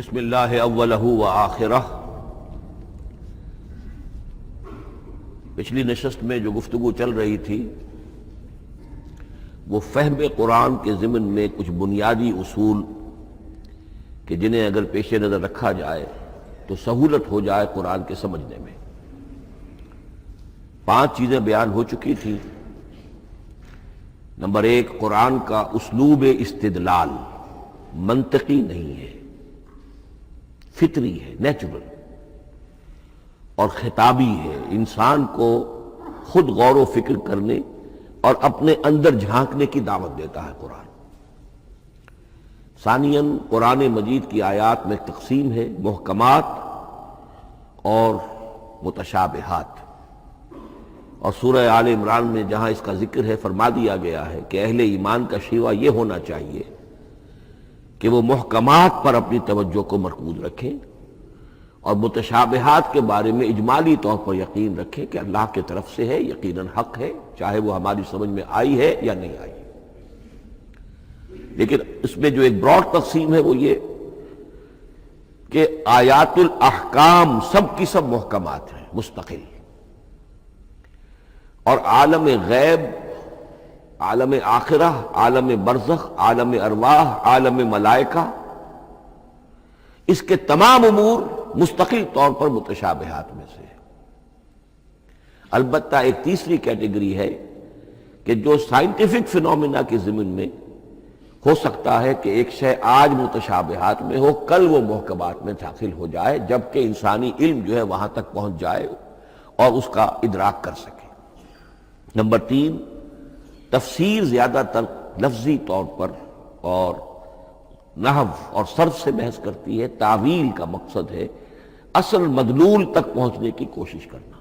بسم اللہ اولہ و آخرہ۔ پچھلی نشست میں جو گفتگو چل رہی تھی وہ فہم قرآن کے ضمن میں کچھ بنیادی اصول کہ جنہیں اگر پیش نظر رکھا جائے تو سہولت ہو جائے قرآن کے سمجھنے میں۔ 5 چیزیں بیان ہو چکی تھیں۔ نمبر 1، قرآن کا اسلوب استدلال منطقی نہیں ہے، فطری ہے، نیچرل اور خطابی ہے، انسان کو خود غور و فکر کرنے اور اپنے اندر جھانکنے کی دعوت دیتا ہے قرآن۔ ثانیاً، قرآن مجید کی آیات میں تقسیم ہے، محکمات اور متشابہات، اور سورہ آل عمران میں جہاں اس کا ذکر ہے فرما دیا گیا ہے کہ اہل ایمان کا شیوہ یہ ہونا چاہیے کہ وہ محکمات پر اپنی توجہ کو مرکوز رکھیں اور متشابہات کے بارے میں اجمالی طور پر یقین رکھیں کہ اللہ کی طرف سے ہے، یقیناً حق ہے، چاہے وہ ہماری سمجھ میں آئی ہے یا نہیں آئی۔ لیکن اس میں جو ایک براڈ تقسیم ہے وہ یہ کہ آیات الاحکام سب کی سب محکمات ہیں، مستقل، اور عالم غیب، عالم آخرہ، عالم برزخ، عالم ارواح، عالم ملائکہ، اس کے تمام امور مستقل طور پر متشابہات میں سے۔ البتہ ایک تیسری کیٹیگری ہے کہ جو سائنٹیفک فینومینا کے ضمن میں ہو سکتا ہے کہ ایک شے آج متشابہات میں ہو، کل وہ محکمات میں داخل ہو جائے، جبکہ انسانی علم جو ہے وہاں تک پہنچ جائے اور اس کا ادراک کر سکے۔ نمبر 3، تفسیر زیادہ تر لفظی طور پر اور نحو اور صرف سے بحث کرتی ہے، تعویل کا مقصد ہے اصل مدلول تک پہنچنے کی کوشش کرنا۔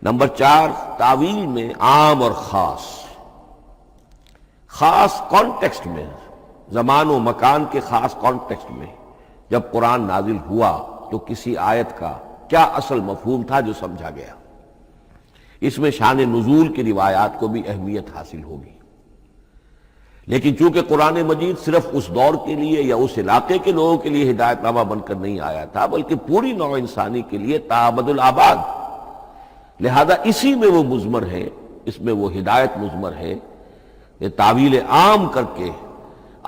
نمبر 4، تعویل میں عام اور خاص کانٹیکسٹ میں، زمان و مکان کے خاص کانٹیکسٹ میں جب قرآن نازل ہوا تو کسی آیت کا کیا اصل مفہوم تھا جو سمجھا گیا، اس میں شان نزول کی روایات کو بھی اہمیت حاصل ہوگی۔ لیکن چونکہ قرآن مجید صرف اس دور کے لیے یا اس علاقے کے لوگوں کے لیے ہدایت نامہ بن کر نہیں آیا تھا، بلکہ پوری نوع انسانی کے لیے تا ابد الآباد، لہذا اسی میں وہ مضمر ہے، اس میں وہ ہدایت مضمر ہے کہ تعویل عام کر کے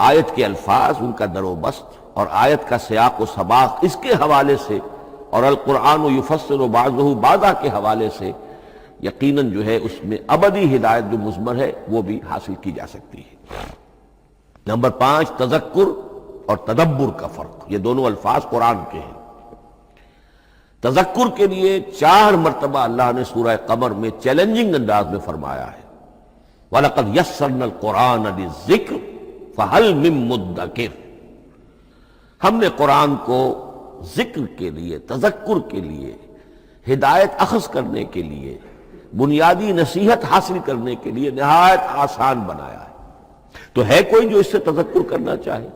آیت کے الفاظ، ان کا در و بست اور آیت کا سیاق و سباق اس کے حوالے سے، اور القرآن یفسر بعضہ بعضا کے حوالے سے یقیناً جو ہے اس میں ابدی ہدایت جو مضمر ہے وہ بھی حاصل کی جا سکتی ہے۔ نمبر 5، تذکر اور تدبر کا فرق، یہ دونوں الفاظ قرآن کے ہیں۔ تذکر کے لیے 4 مرتبہ اللہ نے سورہ قمر میں چیلنجنگ انداز میں فرمایا ہے، وَلَقَدْ يَسَّرْنَا الْقُرْآنَ لِلذِّكْرِ فَهَلْ مِن مُّدَّكِرٍ، ہم نے قرآن کو ذکر کے لیے، تذکر کے لیے، ہدایت اخذ کرنے کے لیے، بنیادی نصیحت حاصل کرنے کے لیے نہایت آسان بنایا ہے۔ تو ہے کوئی جو اس سے تذکر کرنا چاہے؟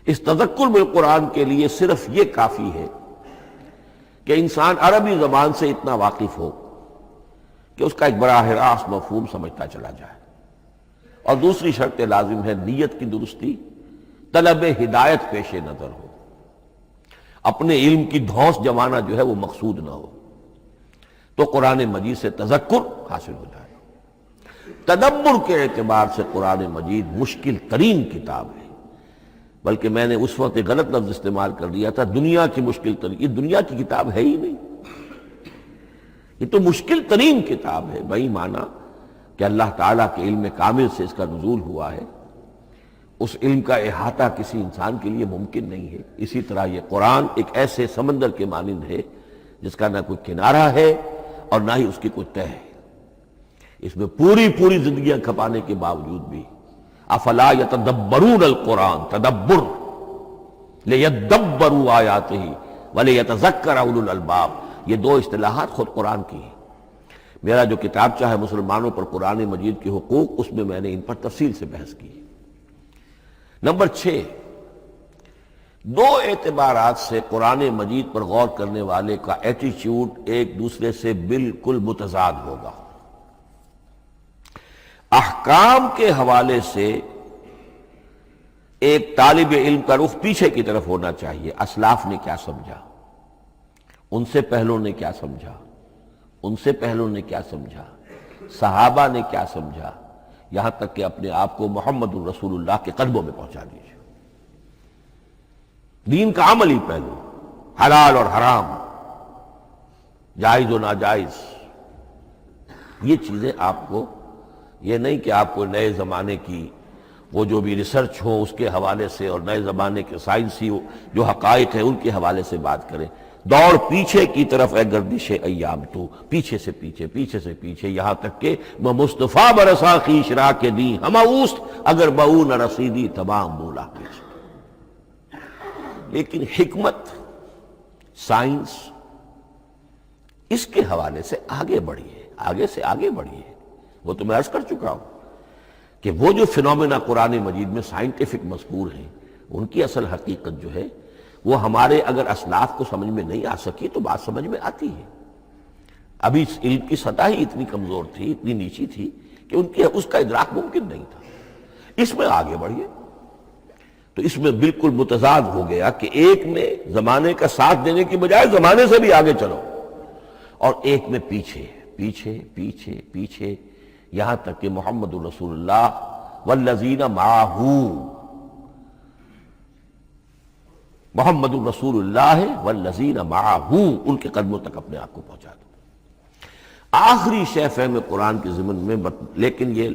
اس تذکر بالقرآن کے لیے صرف یہ کافی ہے کہ انسان عربی زبان سے اتنا واقف ہو کہ اس کا ایک براہ راست مفہوم سمجھتا چلا جائے، اور دوسری شرط لازم ہے نیت کی درستی، طلب ہدایت پیش نظر ہو، اپنے علم کی دھوس جمانا جو ہے وہ مقصود نہ ہو، تو قرآن مجید سے تذکر حاصل ہو جائے۔ تدبر کے اعتبار سے قرآن مجید مشکل ترین کتاب ہے، بلکہ میں نے اس وقت ایک غلط لفظ استعمال کر دیا تھا، دنیا کی مشکل ترین، یہ دنیا کی کتاب ہے ہی نہیں، یہ تو مشکل ترین کتاب ہے، بھائی مانا کہ اللہ تعالیٰ کے علم کامل سے اس کا نزول ہوا ہے، اس علم کا احاطہ کسی انسان کے لیے ممکن نہیں ہے۔ اسی طرح یہ قرآن ایک ایسے سمندر کے مانند ہے جس کا نہ کوئی کنارہ ہے اور نہ ہی اس کی کوئی تہہ ہے، اس میں پوری زندگیاں کھپانے کے باوجود بھی افلا یتدبرون القرآن، تدبر، لیدبروا آیاتہ ولیتذکر اولو الالباب، یہ 2 اصطلاحات خود قرآن کی ہیں۔ میرا جو کتابچہ ہے مسلمانوں پر قرآن مجید کے حقوق، اس میں نے ان پر تفصیل سے بحث کی۔ نمبر 6، 2 اعتبارات سے قرآن مجید پر غور کرنے والے کا ایٹیچیوڈ ایک دوسرے سے بالکل متضاد ہوگا۔ احکام کے حوالے سے ایک طالب علم کا رخ پیچھے کی طرف ہونا چاہیے. اسلاف نے کیا سمجھا، ان سے پہلوں نے کیا سمجھا، ان سے پہلوں نے کیا سمجھا، صحابہ نے کیا سمجھا، یہاں تک کہ اپنے آپ کو محمد الرسول اللہ کے قدموں میں پہنچا دیجیے. دین کا عملی پہلو، حلال اور حرام، جائز و ناجائز، یہ چیزیں آپ کو، یہ نہیں کہ آپ کو نئے زمانے کی وہ جو بھی ریسرچ ہو اس کے حوالے سے اور نئے زمانے کے سائنسی جو حقائق ہیں ان کے حوالے سے بات کریں. دوڑ پیچھے کی طرف ہے گردش ایام تو، پیچھے سے پیچھے، پیچھے سے پیچھے، یہاں تک کہ مصطفیٰ برسا خیش را کے دی ہم اوست اگر بہو نہ رسیدی تمام مولا پیچھے. لیکن حکمت، سائنس، اس کے حوالے سے آگے بڑھیے، آگے سے آگے بڑھیے. وہ تو میں عرض کر چکا ہوں کہ وہ جو فینومینا قرآن مجید میں سائنٹیفک مذکور ہیں ان کی اصل حقیقت جو ہے وہ ہمارے اگر اسلاف کو سمجھ میں نہیں آ سکی تو بات سمجھ میں آتی ہے. ابھی علم کی سطح ہی اتنی کمزور تھی، اتنی نیچی تھی کہ ان کی اس کا ادراک ممکن نہیں تھا. اس میں آگے بڑھیے تو اس میں بالکل متضاد ہو گیا کہ ایک میں زمانے کا ساتھ دینے کی بجائے زمانے سے بھی آگے چلو، اور ایک میں پیچھے پیچھے پیچھے پیچھے، یہاں تک کہ محمد الرسول اللہ والذین معہ، محمد الرسول اللہ والذین معہ، ان کے قدموں تک اپنے آپ کو پہنچا دو. آخری شے فہم قرآن کے ضمن میں، لیکن یہ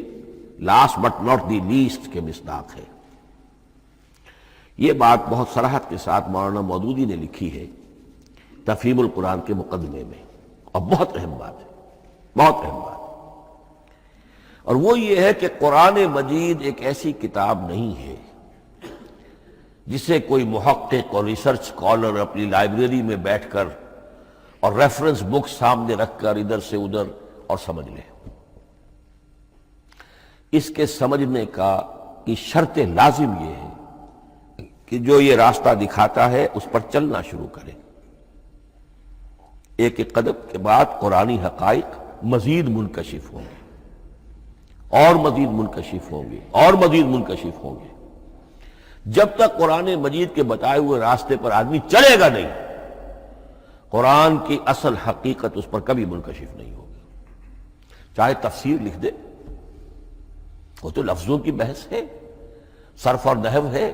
last but not the least کے مصداق ہے. یہ بات بہت صراحت کے ساتھ مولانا مودودی نے لکھی ہے تفہیم القرآن کے مقدمے میں، اور بہت اہم بات ہے، بہت اہم بات. اور وہ یہ ہے کہ قرآن مجید ایک ایسی کتاب نہیں ہے جسے کوئی محقق اور ریسرچ اسکالر اپنی لائبریری میں بیٹھ کر اور ریفرنس بک سامنے رکھ کر ادھر سے ادھر اور سمجھ لے. اس کے سمجھنے کی شرط لازم یہ ہے کہ جو یہ راستہ دکھاتا ہے اس پر چلنا شروع کرے. ایک ایک قدم کے بعد قرآنی حقائق مزید منکشف ہوں گے، اور مزید منکشف ہوں گے، اور مزید منکشف ہوں گے. جب تک قرآن مجید کے بتائے ہوئے راستے پر آدمی چلے گا نہیں، قرآن کی اصل حقیقت اس پر کبھی منکشف نہیں ہوگی. چاہے تفسیر لکھ دے، وہ تو لفظوں کی بحث ہے، صرف اور نحو ہے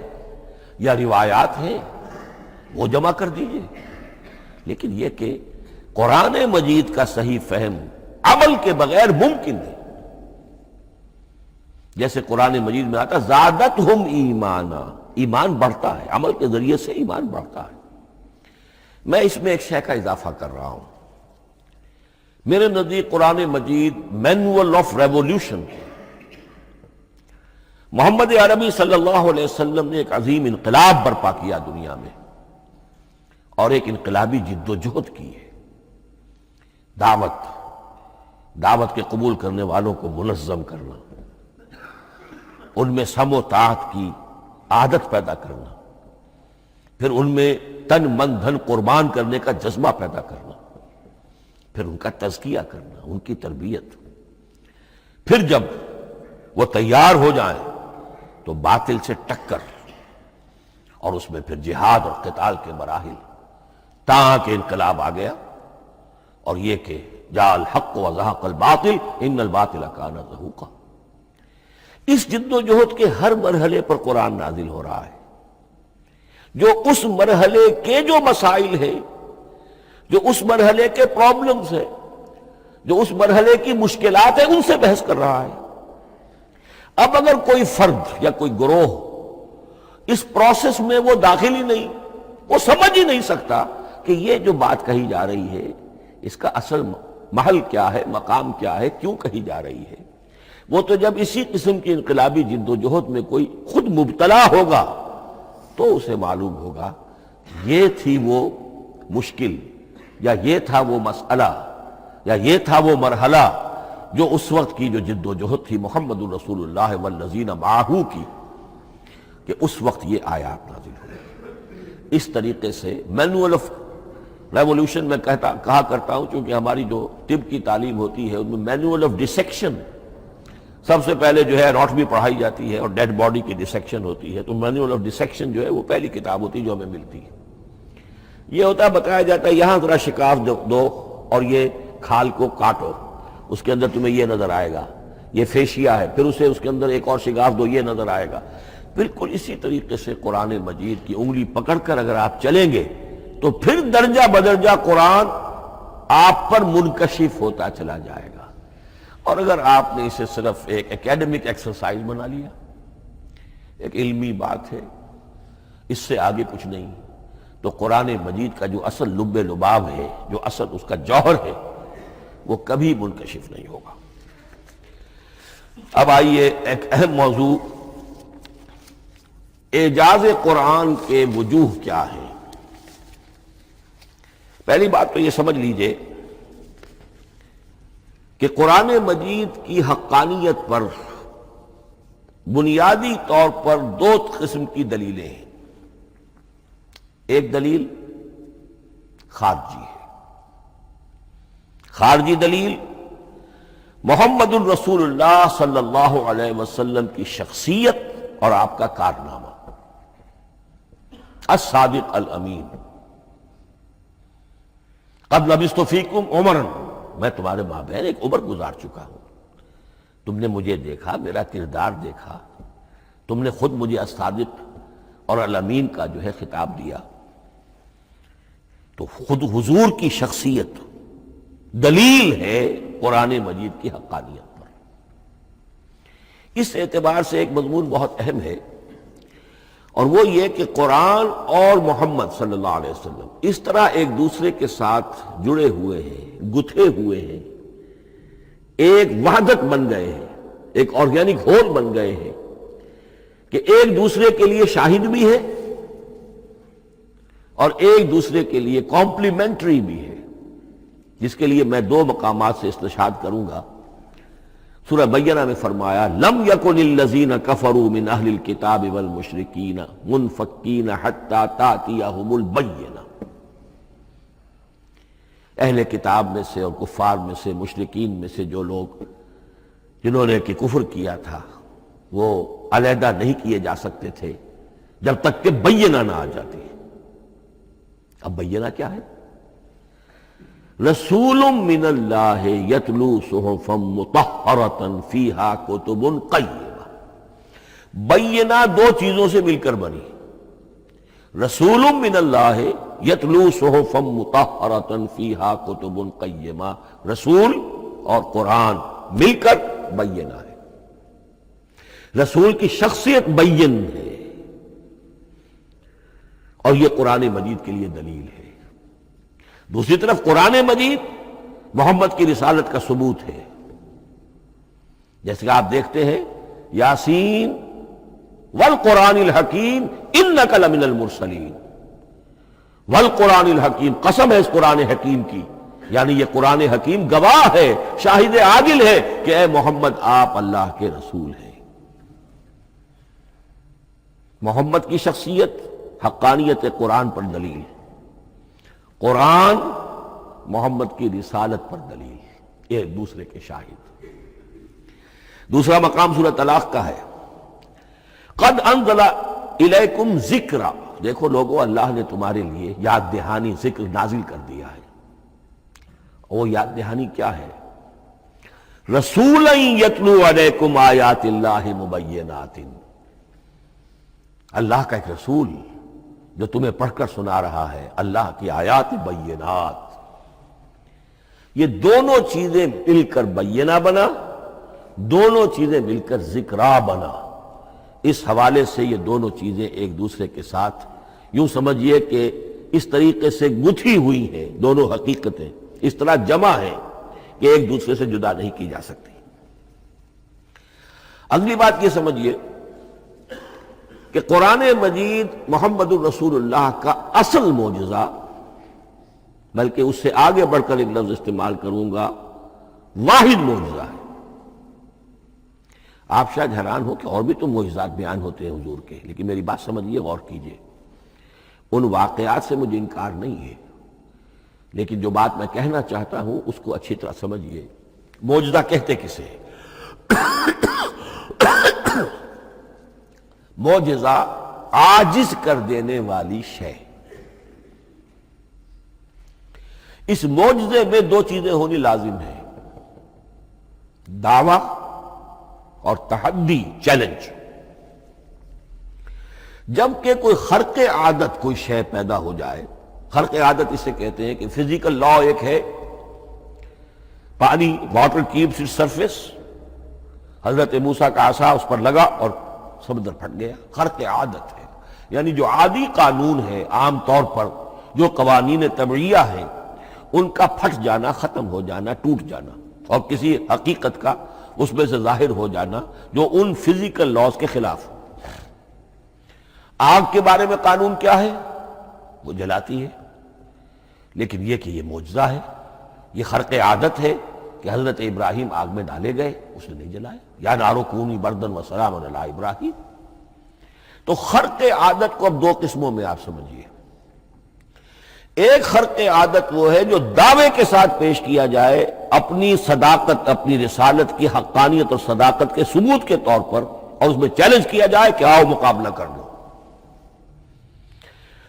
یا روایات ہیں، وہ جمع کر دیجئے. لیکن یہ کہ قرآن مجید کا صحیح فہم عمل کے بغیر ممکن نہیں. جیسے قرآن مجید میں آتا زادتہم ایمانا، ایمان بڑھتا ہے، عمل کے ذریعے سے ایمان بڑھتا ہے. میں اس میں ایک شے کا اضافہ کر رہا ہوں. میرے نزدیک قرآن مجید مینول آف ریولیوشن ہے. محمد عربی صلی اللہ علیہ وسلم نے ایک عظیم انقلاب برپا کیا دنیا میں، اور ایک انقلابی جد و جہد کی ہے. دعوت کے قبول کرنے والوں کو منظم کرنا، ان میں سم و طاعت کی عادت پیدا کرنا، پھر ان میں تن من دھن قربان کرنے کا جذبہ پیدا کرنا، پھر ان کا تزکیہ کرنا، ان کی تربیت. پھر جب وہ تیار ہو جائیں تو باطل سے ٹکر، اور اس میں پھر جہاد اور قتال کے مراحل، تاکہ انقلاب آ گیا. اور یہ کہ جاء الحق وزہق الباطل ان الباطل کان زہوقا. اس جد و جہد کے ہر مرحلے پر قرآن نازل ہو رہا ہے، جو اس مرحلے کے جو مسائل ہیں، جو اس مرحلے کے پرابلمز ہیں، جو اس مرحلے کی مشکلات ہیں، ان سے بحث کر رہا ہے. اب اگر کوئی فرد یا کوئی گروہ اس پروسیس میں وہ داخل ہی نہیں، وہ سمجھ ہی نہیں سکتا کہ یہ جو بات کہی جا رہی ہے اس کا اصل محل کیا ہے، مقام کیا ہے، کیوں کہی جا رہی ہے، وہ تو جب اسی قسم کی انقلابی جد و جہد میں کوئی خود مبتلا ہوگا تو اسے معلوم ہوگا یہ تھی وہ مشکل، یا یہ تھا وہ مسئلہ، یا یہ تھا وہ مرحلہ جو اس وقت کی جو جد و جہد تھی محمد الرسول اللہ والذین معہ کی، کہ اس وقت یہ آیات نازل ہوئی. اس طریقے سے مینول آف ریولیوشن میں کہا کرتا ہوں، چونکہ ہماری جو طب کی تعلیم ہوتی ہے ان میں مینول آف ڈسیکشن، سب سے پہلے جو ہے اناٹمی پڑھائی جاتی ہے اور ڈیڈ باڈی کی ڈسیکشن ہوتی ہے، تو مینول آف ڈسیکشن جو ہے وہ پہلی کتاب ہوتی ہے جو ہمیں ملتی ہے۔ یہ ہوتا ہے، بتایا جاتا ہے یہاں ذرا شکاف دو اور یہ کھال کو کاٹو، اس کے اندر تمہیں یہ نظر آئے گا، یہ فیشیا ہے، پھر اسے اس کے اندر ایک اور شگاف دو، یہ نظر آئے گا۔ بالکل اسی طریقے سے قرآن مجید کی انگلی پکڑ کر اگر آپ چلیں گے تو پھر درجہ بدرجہ قرآن آپ پر منکشف ہوتا چلا جائے گا۔ اور اگر آپ نے اسے صرف ایک اکیڈمک ایکسرسائز بنا لیا، ایک علمی بات ہے، اس سے آگے کچھ نہیں، تو قرآن مجید کا جو اصل لب لباب ہے، جو اصل اس کا جوہر ہے، وہ کبھی منکشف نہیں ہوگا۔ اب آئیے ایک اہم موضوع، اعجاز قرآن کے وجوہ کیا ہیں۔ پہلی بات تو یہ سمجھ لیجئے کہ قرآن مجید کی حقانیت پر بنیادی طور پر دو قسم کی دلیلیں ہیں۔ ایک دلیل خارجی ہے، خارجی دلیل محمد الرسول اللہ صلی اللہ علیہ وسلم کی شخصیت اور آپ کا کارنامہ، الصادق الامین، قد لبثت فیکم عمرا، میں تمہارے مابین ایک عمر گزار چکا ہوں، تم نے مجھے دیکھا، میرا کردار دیکھا، تم نے خود مجھے الصادق اور الامین کا جو ہے خطاب دیا، تو خود حضور کی شخصیت دلیل ہے قرآن مجید کی حقانیت پر۔ اس اعتبار سے ایک مضمون بہت اہم ہے، اور وہ یہ کہ قرآن اور محمد صلی اللہ علیہ وسلم اس طرح ایک دوسرے کے ساتھ جڑے ہوئے ہیں، گتھے ہوئے ہیں، ایک وحدت بن گئے ہیں، ایک آرگینک ہول بن گئے ہیں کہ ایک دوسرے کے لیے شاہد بھی ہے اور ایک دوسرے کے لیے کمپلیمنٹری بھی ہے، جس کے لیے میں دو مقامات سے استشہاد کروں گا۔ سورہ بینہ میں فرمایا لم یکن الذین کفروا من اہل الکتاب والمشرکین منفکین حتی تأتیہم البینہ، اہل کتاب میں سے اور کفار میں سے، مشرکین میں سے جو لوگ جنہوں نے کہ کفر کیا تھا، وہ علیحدہ نہیں کیے جا سکتے تھے جب تک کہ بینہ نہ آ جاتی۔ اب بینہ کیا ہے؟ رسول من اللہ یتلو صحفا مطہرۃ فیہا کتب قیمہ، بینہ دو چیزوں سے مل کر بنی، رسول من اللہ یتلو صحفا مطہرۃ فیہا کتب قیمہ، رسول اور قرآن مل کر بینہ ہے، رسول کی شخصیت بین ہے، اور یہ قرآن مجید کے لیے دلیل ہے۔ دوسری طرف قرآن مجید محمد کی رسالت کا ثبوت ہے، جیسے کہ آپ دیکھتے ہیں یاسین والقرآن الحکیم انک لمن المرسلین، والقرآن الحکیم، قسم ہے اس قرآن حکیم کی، یعنی یہ قرآن حکیم گواہ ہے، شاہد عادل ہے کہ اے محمد آپ اللہ کے رسول ہیں۔ محمد کی شخصیت حقانیت قرآن پر دلیل، قرآن محمد کی رسالت پر دلیل، ایک دوسرے کے شاہد۔ دوسرا مقام سورہ طلاق کا ہے، قد انزل الیکم ذکرا، دیکھو لوگو اللہ نے تمہارے لیے یاد دہانی ذکر نازل کر دیا ہے۔ وہ یاد دہانی کیا ہے؟ رسولا یتلو علیکم آیات اللہ مبینات، اللہ کا ایک رسول جو تمہیں پڑھ کر سنا رہا ہے اللہ کی آیات بینات۔ یہ دونوں چیزیں مل کر بینہ بنا، دونوں چیزیں مل کر ذکرا بنا۔ اس حوالے سے یہ دونوں چیزیں ایک دوسرے کے ساتھ یوں سمجھیے کہ اس طریقے سے گتھی ہوئی ہیں، دونوں حقیقتیں اس طرح جمع ہیں کہ ایک دوسرے سے جدا نہیں کی جا سکتی۔ اگلی بات یہ سمجھیے کہ قرآن مجید محمد الرسول اللہ کا اصل معجزہ، بلکہ اس سے آگے بڑھ کر ایک لفظ استعمال کروں گا، واحد معجزہ ہے۔ آپ شاید حیران ہو کہ اور بھی تو معجزات بیان ہوتے ہیں حضور کے، لیکن میری بات سمجھیے، غور کیجیے، ان واقعات سے مجھے انکار نہیں ہے، لیکن جو بات میں کہنا چاہتا ہوں اس کو اچھی طرح سمجھیے۔ معجزہ کہتے کسے؟ معجزہ عاجز کر دینے والی شے. اس معجزے میں دو چیزیں ہونی لازم ہیں: دعویٰ اور تحدی، چیلنج. جب کہ کوئی خرق عادت کوئی شے پیدا ہو جائے، خرق عادت اسے کہتے ہیں کہ فزیکل لا ایک ہے، پانی، واٹر کیپس اٹس سرفیس، حضرت موسیٰ کا عصا اس پر لگا اور سمندر پھٹ گیا. خرق عادت ہے، یعنی جو عادی قانون ہے، عام طور پر جو قوانین طبعیہ ہیں ان کا پھٹ جانا، ختم ہو جانا، ٹوٹ جانا، اور کسی حقیقت کا اس میں سے ظاہر ہو جانا جو ان فزیکل لاز کے خلاف ہو. آگ کے بارے میں قانون کیا ہے؟ وہ جلاتی ہے، لیکن یہ کہ یہ معجزہ ہے، یہ خرق عادت ہے کہ حضرت ابراہیم آگ میں ڈالے گئے، اس نے نہیں جلائے. یا نارو کونی بردن و سلام علی ابراہیم. تو خرق عادت کو اب دو قسموں میں آپ سمجھیے. ایک خرق عادت وہ ہے جو دعوے کے ساتھ پیش کیا جائے اپنی صداقت، اپنی رسالت کی حقانیت اور صداقت کے ثبوت کے طور پر، اور اس میں چیلنج کیا جائے کہ آؤ مقابلہ کر لو.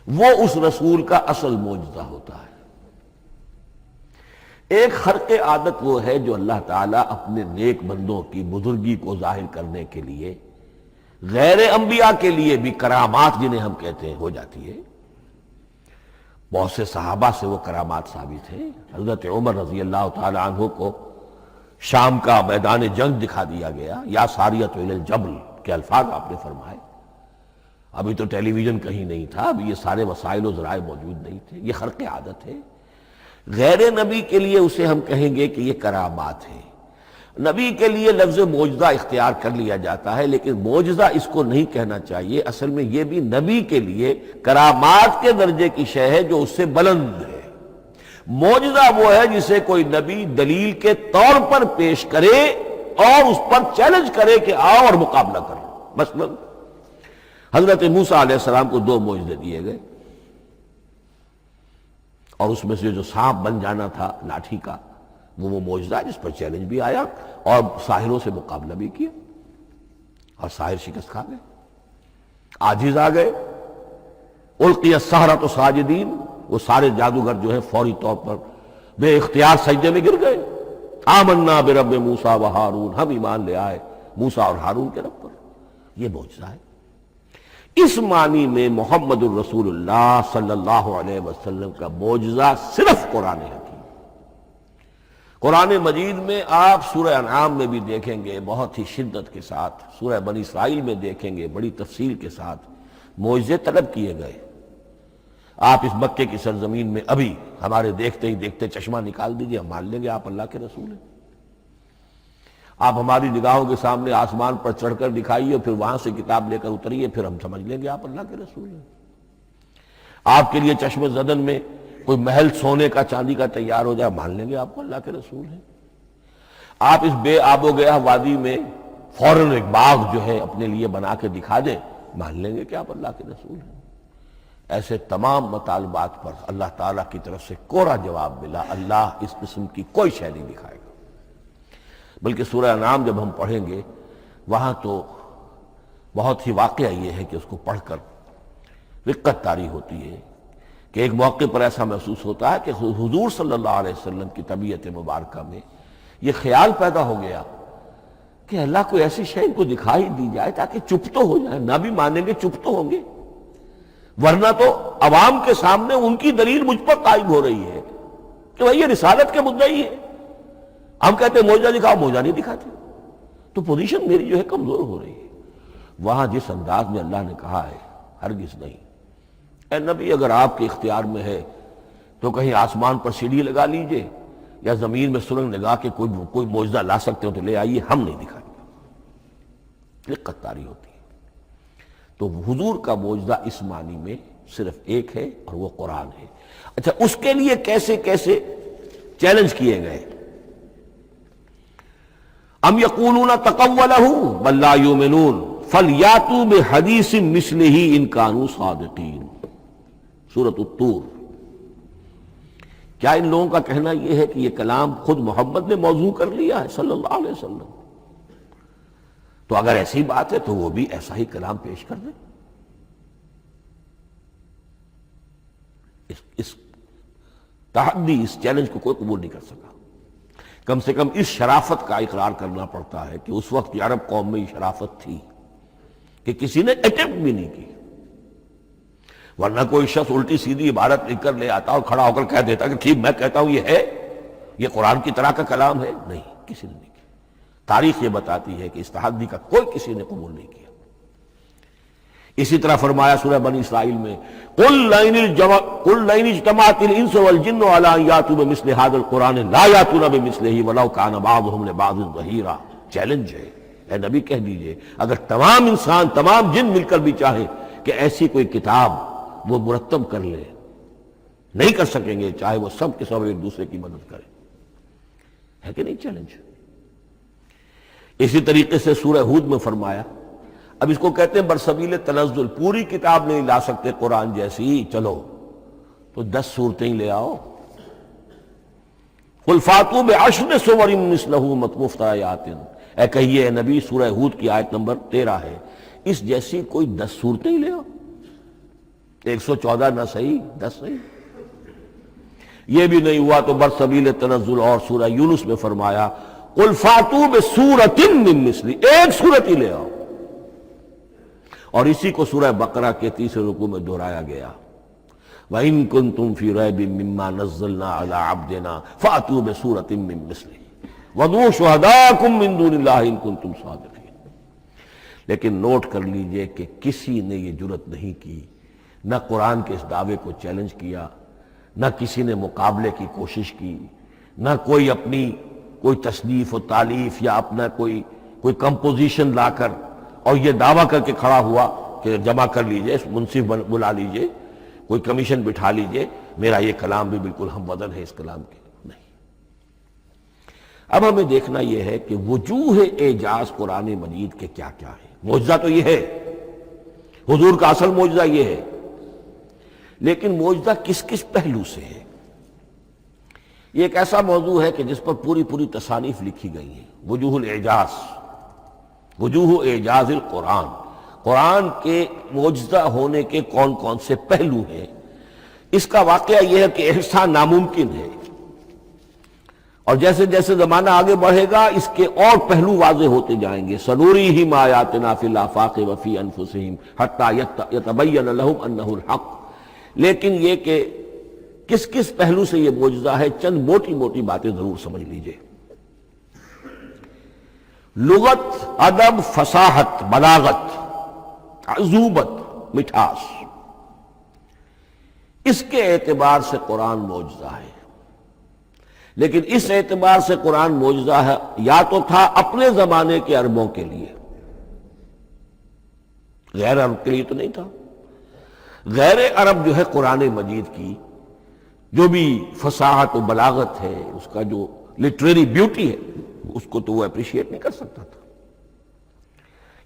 وہ اس رسول کا اصل معجزہ ہوتا ہے. ایک خرق عادت وہ ہے جو اللہ تعالیٰ اپنے نیک بندوں کی بزرگی کو ظاہر کرنے کے لیے، غیر انبیاء کے لیے بھی کرامات جنہیں ہم کہتے ہیں ہو جاتی ہے. بہت سے صحابہ سے وہ کرامات ثابت ہیں. حضرت عمر رضی اللہ تعالی عنہ کو شام کا میدان جنگ دکھا دیا گیا، یا ساریۃ الی الجبل کے الفاظ آپ نے فرمائے. ابھی تو ٹیلی ویژن کہیں نہیں تھا، ابھی یہ سارے وسائل و ذرائع موجود نہیں تھے. یہ خرق عادت ہے. غیر نبی کے لیے اسے ہم کہیں گے کہ یہ کرامات ہے. نبی کے لیے لفظ معجزہ اختیار کر لیا جاتا ہے، لیکن معجزہ اس کو نہیں کہنا چاہیے. اصل میں یہ بھی نبی کے لیے کرامات کے درجے کی شے ہے جو اس سے بلند ہے. معجزہ وہ ہے جسے کوئی نبی دلیل کے طور پر پیش کرے اور اس پر چیلنج کرے کہ آؤ اور مقابلہ کرو. مثلا حضرت موسیٰ علیہ السلام کو دو معجزے دیے گئے، اور اس میں سے جو سانپ بن جانا تھا لاٹھی کا، وہ معجزہ جس پر چیلنج بھی آیا اور ساحروں سے مقابلہ بھی کیا، اور ساحر شکست کھا گئے، عاجز آ گئے. القی السحرۃ ساجدین، وہ سارے جادوگر جو ہیں فوری طور پر بے اختیار سجدے میں گر گئے. آمنا برب موسیٰ و ہارون، ہم ایمان لے آئے موسیٰ اور ہارون کے رب پر. یہ معجزہ ہے. اس معنی میں محمد الرسول اللہ صلی اللہ علیہ وسلم کا معجزہ صرف قرآن حکیم. قرآن مجید میں آپ سورہ انعام میں بھی دیکھیں گے بہت ہی شدت کے ساتھ، سورہ بنی اسرائیل میں دیکھیں گے بڑی تفصیل کے ساتھ معجزے طلب کیے گئے. آپ اس مکے کی سرزمین میں ابھی ہمارے دیکھتے ہی دیکھتے چشمہ نکال دیجئے، ہم مان لیں گے آپ اللہ کے رسول ہیں. آپ ہماری نگاہوں کے سامنے آسمان پر چڑھ کر دکھائیے، پھر وہاں سے کتاب لے کر اتریے، پھر ہم سمجھ لیں گے آپ اللہ کے رسول ہیں. آپ کے لیے چشم زدن میں کوئی محل سونے کا چاندی کا تیار ہو جائے، مان لیں گے آپ کو اللہ کے رسول ہیں. آپ اس بے آب و گیا وادی میں فوراً ایک باغ جو ہے اپنے لیے بنا کے دکھا دیں، مان لیں گے کہ آپ اللہ کے رسول ہیں. ایسے تمام مطالبات پر اللہ تعالیٰ کی طرف سے کوڑا جواب ملا، اللہ اس قسم کی کوئی شے نہیں دکھائے گا. بلکہ سورہ انعام جب ہم پڑھیں گے وہاں تو بہت ہی واقعہ یہ ہے کہ اس کو پڑھ کر رقت طاری ہوتی ہے کہ ایک موقع پر ایسا محسوس ہوتا ہے کہ حضور صلی اللہ علیہ وسلم کی طبیعت مبارکہ میں یہ خیال پیدا ہو گیا کہ اللہ کو ایسی شے ان کو دکھائی دی جائے تاکہ چپ تو ہو جائے. نہ بھی مانیں گے چپ تو ہوں گے، ورنہ تو عوام کے سامنے ان کی دلیل مجھ پر قائم ہو رہی ہے کہ بھئی یہ رسالت کے مدعی ہے. ہم کہتے ہیں معجزہ دکھاؤ، معجزہ نہیں دکھاتے، تو پوزیشن میری جو ہے کمزور ہو رہی ہے. وہاں جس انداز میں اللہ نے کہا ہے ہرگز نہیں. اے نبی اگر آپ کے اختیار میں ہے تو کہیں آسمان پر سیڑھی لگا لیجئے یا زمین میں سرنگ لگا کے کوئی معجزہ لا سکتے ہو تو لے آئیے، ہم نہیں دکھائیں گے. رقت طاری ہوتی ہے. تو حضور کا معجزہ اس معنی میں صرف ایک ہے اور وہ قرآن ہے. اچھا، اس کے لیے کیسے کیسے چیلنج کیے گئے؟ ام یقولون تقولہ بل لا یؤمنون فلیاتوا بحدیث مثلہ ان کانوا صادقین. سورۃ الطور. کیا ان لوگوں کا کہنا یہ ہے کہ یہ کلام خود محمد نے موضوع کر لیا ہے صلی اللہ علیہ وسلم؟ تو اگر ایسی بات ہے تو وہ بھی ایسا ہی کلام پیش کر دیں. اس تحدی، اس چیلنج کو کوئی قبول نہیں کر سکا. کم سے کم اس شرافت کا اقرار کرنا پڑتا ہے کہ اس وقت کی عرب قوم میں یہ شرافت تھی کہ کسی نے اٹیمپٹ بھی نہیں کی. ورنہ کوئی شخص الٹی سیدھی عبارت لکھ کر لے آتا اور کھڑا ہو کر کہہ دیتا کہ ٹھیک میں کہتا ہوں یہ ہے، یہ قرآن کی طرح کا کلام ہے. نہیں، کسی نے نہیں کیا. تاریخ یہ بتاتی ہے کہ اس تحدی کا کوئی کسی نے قبول نہیں کیا. اسی طرح فرمایا سورہ بنی اسرائیل میں قُلْ لَئِنِ اجْتَمَعَتِ الْإِنسُ وَالْجِنُّ عَلَىٰ أَن يَأْتُوا بِمِثْلِ هَٰذَا الْقُرْآنِ لَا يَأْتُونَ بِمِثْلِهِ وَلَوْ كَانَ بَعْضُهُمْ لِبَعْضٍ ظَهِيرًا. چیلنج ہے، اے نبی کہہ دیجئے اگر تمام انسان، تمام جن مل کر بھی چاہیں کہ ایسی کوئی کتاب وہ مرتب کر لے، نہیں کر سکیں گے، چاہے وہ سب کے سب ایک دوسرے کی مدد کریں. ہے کہ نہیں چیلنج؟ اسی طریقے سے سورہ ہود میں فرمایا، اب اس کو کہتے ہیں برسبیل تنزل، پوری کتاب نہیں لا سکتے قرآن جیسی، چلو تو 10 صورتیں لے آؤ. قُلْ فَاتُوا بِعَشْرِ سُوَرٍ مِثْلَهُ مُفْتَرَيَاتٍ، اے کہیے اے نبی، سورہ ہود کی آیت نمبر 13 ہے، اس جیسی کوئی 10 صورتیں لے آؤ. 114 نہ صحیح، 10 صحیح. یہ بھی نہیں ہوا تو برسبیل تنزل اور سورہ یونس میں فرمایا قُلْ فَاتُوا بِسُورَةٍ مِّن مِثْلِهِ، ایک صورت ہی لے آؤ. اور اسی کو سورہ بقرہ کے 30 رکوع میں دہرایا گیا، وَإِن كُنتُمْ فِي رَيْبٍ مِّمَّا نَزَّلْنَا عَلَىٰ عَبْدِنَا فَأْتُوا بِسُورَةٍ مِّن مِّثْلِهِ وَادْعُوا شُهَدَاءَكُم مِّن دُونِ اللَّهِ إِن كُنتُمْ صَادِقِينَ. لیکن نوٹ کر لیجئے کہ کسی نے یہ جرت نہیں کی، نہ قرآن کے اس دعوے کو چیلنج کیا، نہ کسی نے مقابلے کی کوشش کی، نہ کوئی اپنی کوئی تصنیف و تالیف یا اپنا کوئی کمپوزیشن لا کر اور یہ دعویٰ کر کے کھڑا ہوا کہ جمع کر لیجئے، منصف بلا لیجئے، کوئی کمیشن بٹھا لیجئے، میرا یہ کلام بھی بالکل ہم وزن ہے اس کلام کے. نہیں. اب ہمیں دیکھنا یہ ہے کہ وجوہ اعجاز قرآن مجید کے کیا کیا ہے. معجزہ تو یہ ہے، حضور کا اصل معجزہ یہ ہے، لیکن معجزہ کس کس پہلو سے ہے؟ یہ ایک ایسا موضوع ہے کہ جس پر پوری تصانیف لکھی گئی ہیں. وجوہ الاعجاز، وجوہ اعجاز القرآن، قرآن کے معجزہ ہونے کے کون کون سے پہلو ہیں. اس کا واقعہ یہ ہے کہ احساء ناممکن ہے، اور جیسے جیسے زمانہ آگے بڑھے گا اس کے اور پہلو واضح ہوتے جائیں گے. سنوریہم آیاتنا فی الآفاق وفی انفسہم حتی یتبین لہم انہ الحق. لیکن یہ کہ کس کس پہلو سے یہ معجزہ ہے، چند موٹی موٹی باتیں ضرور سمجھ لیجئے. لغت، ادب، فصاحت، بلاغت، عذوبت، مٹھاس، اس کے اعتبار سے قرآن معجزہ ہے. لیکن اس اعتبار سے قرآن معجزہ ہے یا تو تھا اپنے زمانے کے عربوں کے لیے، غیر عرب کے لیے تو نہیں تھا. غیر عرب جو ہے قرآن مجید کی جو بھی فصاحت و بلاغت ہے، اس کا جو لٹریری بیوٹی ہے، اس کو تو وہ اپریشیٹ نہیں کر سکتا تھا.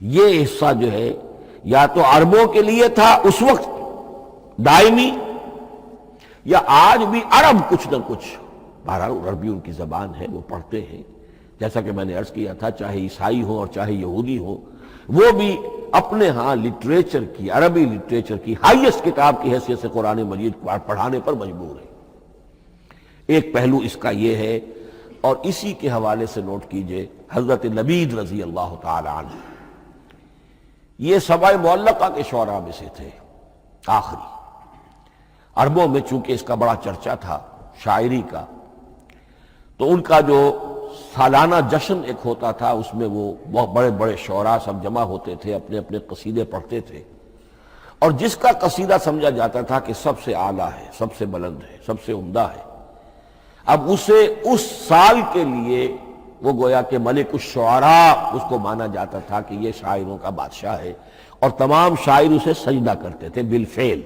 یہ حصہ جو ہے یا تو عربوں کے لیے تھا اس وقت دائمی، یا آج بھی عرب کچھ نہ کچھ، بہرحال عربی ان کی زبان ہے، وہ پڑھتے ہیں. جیسا کہ میں نے عرض کیا تھا، چاہے عیسائی ہوں اور چاہے یہودی ہوں، وہ بھی اپنے ہاں لٹریچر کی، عربی لٹریچر کی ہائیسٹ کتاب کی حیثیت سے قرآن مجید پڑھانے پر مجبور ہے. ایک پہلو اس کا یہ ہے. اور اسی کے حوالے سے نوٹ کیجئے حضرت لبید رضی اللہ تعالی عنہ، یہ سبع معلقہ کے شعراء میں سے تھے آخری. عربوں میں چونکہ اس کا بڑا چرچا تھا شاعری کا، تو ان کا جو سالانہ جشن ایک ہوتا تھا، اس میں وہ بہت بڑے بڑے شعراء سب جمع ہوتے تھے، اپنے اپنے قصیدے پڑھتے تھے، اور جس کا قصیدہ سمجھا جاتا تھا کہ سب سے اعلیٰ ہے، سب سے بلند ہے، سب سے عمدہ ہے، اب اسے اس سال کے لیے وہ گویا کہ ملک الشعراء اس کو مانا جاتا تھا کہ یہ شاعروں کا بادشاہ ہے، اور تمام شاعر اسے سجدہ کرتے تھے بالفعل،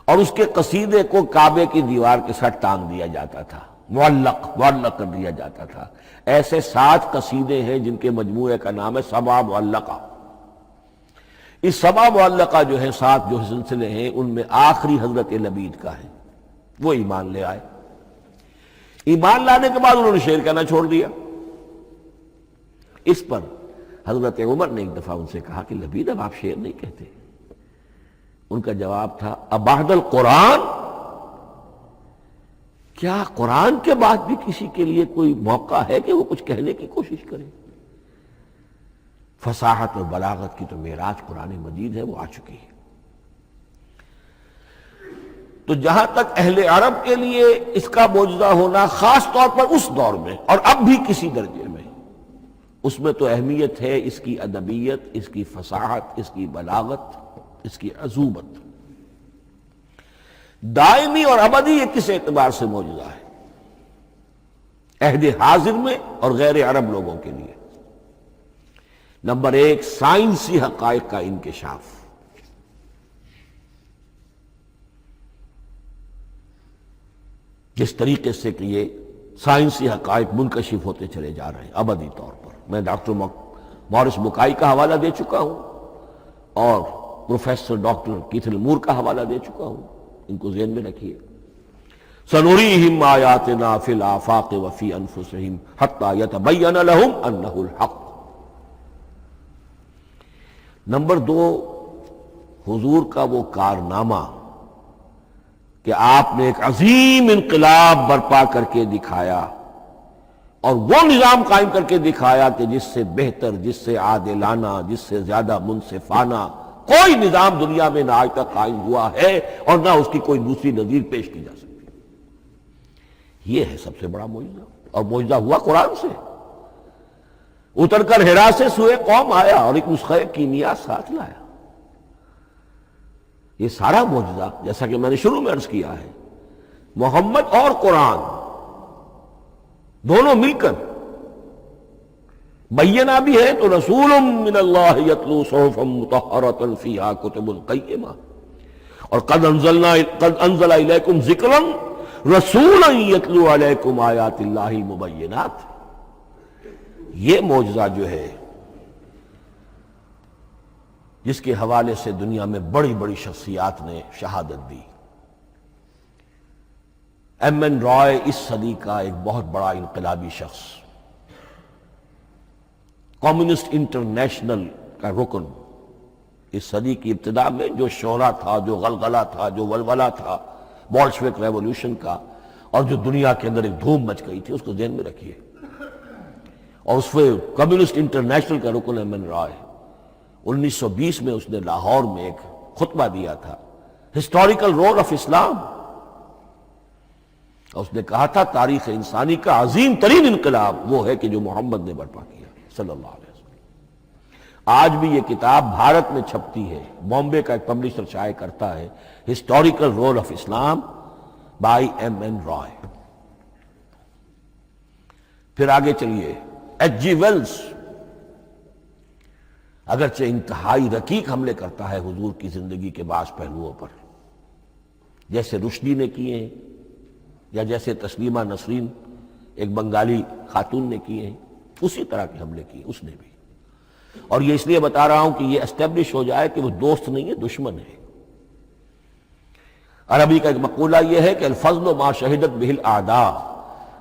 اور اس کے قصیدے کو کعبے کی دیوار کے ساتھ ٹانگ دیا جاتا تھا، معلق کر دیا جاتا تھا. ایسے 7 قصیدے ہیں جن کے مجموعے کا نام ہے سبع معلقہ. اس سبع معلقہ جو ہے 7 جو سلسلے ہیں، ان میں آخری حضرت لبید کا ہے. وہ ایمان لے آئے. ایمان لانے کے بعد انہوں نے شعر کہنا چھوڑ دیا. اس پر حضرت عمر نے ایک دفعہ ان سے کہا کہ لبید اب آپ شعر نہیں کہتے. ان کا جواب تھا ابعد القرآن، کیا قرآن کے بعد بھی کسی کے لیے کوئی موقع ہے کہ وہ کچھ کہنے کی کوشش کرے؟ فصاحت اور بلاغت کی تو معراج قرآن مجید ہے، وہ آ چکی ہے. تو جہاں تک اہل عرب کے لیے اس کا معجزہ ہونا خاص طور پر اس دور میں اور اب بھی کسی درجے میں، اس میں تو اہمیت ہے اس کی ادبیت، اس کی فصاحت، اس کی بلاغت، اس کی عذوبت. دائمی اور ابدی یہ کس اعتبار سے معجزہ ہے؟ عہد حاضر میں اور غیر عرب لوگوں کے لیے. نمبر ایک، سائنسی حقائق کا انکشاف. جس طریقے سے کہ یہ سائنسی حقائق منکشف ہوتے چلے جا رہے ہیں ابدی طور پر. میں ڈاکٹر مورس بکائی کا حوالہ دے چکا ہوں اور پروفیسر ڈاکٹر کیتھل مور کا حوالہ دے چکا ہوں، ان کو ذہن میں رکھیے. سنریہم آیاتنا فی الآفاق وفی انفسہم حتی یتبین لہم انہ الحق. نمبر دو، حضور کا وہ کارنامہ کہ آپ نے ایک عظیم انقلاب برپا کر کے دکھایا اور وہ نظام قائم کر کے دکھایا کہ جس سے بہتر، جس سے عادلانہ، جس سے زیادہ منصفانہ کوئی نظام دنیا میں نہ آج تک قائم ہوا ہے اور نہ اس کی کوئی دوسری نظیر پیش کی جا سکتی. یہ ہے سب سے بڑا معجزہ، اور معجزہ ہوا قرآن سے. اتر کر حرا سے سوئے قوم آیا اور ایک نسخہ کیمیا ساتھ لایا. یہ سارا معجزہ جیسا کہ میں نے شروع میں عرض کیا ہے، محمد اور قرآن دونوں مل کر بینہ بھی ہے تو رسول من اللہ یتلو صحفا مطہرۃ فیہا کتب قیمہ، اور قد انزل الیکم ذکرا رسولا یتلو علیکم آیات اللہ المبینات. یہ معجزہ جو ہے جس کے حوالے سے دنیا میں بڑی بڑی شخصیات نے شہادت دی. ایم این رائے اس صدی کا ایک بہت بڑا انقلابی شخص، کمیونسٹ انٹرنیشنل کا رکن. اس صدی کی ابتدا میں جو شعلہ تھا، جو غلغلہ تھا، جو ولولہ تھا بولشوک ریولوشن کا، اور جو دنیا کے اندر ایک دھوم مچ گئی تھی، اس کو ذہن میں رکھیے. اور اس میں کمیونسٹ انٹرنیشنل کا رکن ایم این رائے 1920 میں اس نے لاہور میں ایک خطبہ دیا تھا، ہسٹوریکل رول آف اسلام. اور اس نے کہا تھا تاریخ انسانی کا عظیم ترین انقلاب وہ ہے کہ جو محمد نے برپا کیا صلی اللہ علیہ وسلم. آج بھی یہ کتاب بھارت میں چھپتی ہے، بامبے کا ایک پبلشر شائع کرتا ہے، historical role of Islam by M N Roy. پھر آگے چلیے، ایچ جی ویلز اگرچہ انتہائی رقیق حملے کرتا ہے حضور کی زندگی کے بعض پہلوؤں پر، جیسے رشدی نے کیے ہیں یا جیسے تسلیمہ نسرین ایک بنگالی خاتون نے کیے ہیں، اسی طرح کے حملے کیے اس نے بھی. اور یہ اس لیے بتا رہا ہوں کہ یہ اسٹیبلش ہو جائے کہ وہ دوست نہیں ہے، دشمن ہے. عربی کا ایک مقولہ یہ ہے کہ الفضل ما شہدت بہ الاعداء،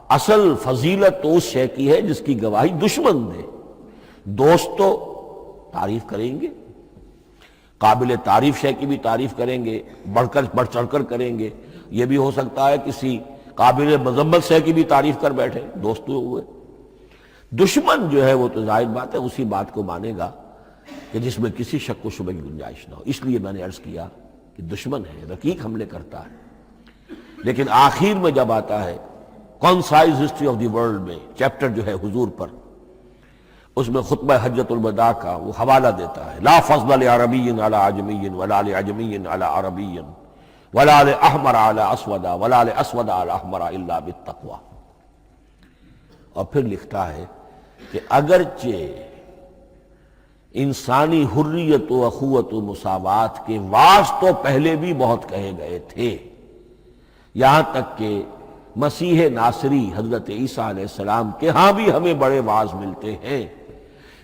اصل فضیلت تو اس شے کی ہے جس کی گواہی دشمن دے. دوست تو تعریف کریں گے، قابل تعریف شے کی بھی تعریف کریں گے، بڑھ چڑھ کر کریں گے. یہ بھی ہو سکتا ہے کسی قابل مذمت شے کی بھی تعریف کر بیٹھے، دوست تو ہوئے. دشمن جو ہے وہ تو ظاہر بات ہے اسی بات کو مانے گا کہ جس میں کسی شک و شبہ کی گنجائش نہ ہو. اس لیے میں نے عرض کیا کہ دشمن ہے، رقیق حملے کرتا ہے. لیکن آخر میں جب آتا ہے concise history of the world میں چیپٹر جو ہے حضور پر، اس میں خطبہ حجۃ الوداع کا وہ حوالہ دیتا ہے، لا فضل لعربی علی عجمی ولا لعجمی علی عربی ولا لأحمر علی اسود ولا لأسود علی احمر الا بالتقوی. اور پھر لکھتا ہے کہ اگرچہ انسانی حریت و اخوت و مساوات کے واعظ تو پہلے بھی بہت کہے گئے تھے، یہاں تک کہ مسیح ناصری حضرت عیسیٰ علیہ السلام کے ہاں بھی ہمیں بڑے واعظ ملتے ہیں،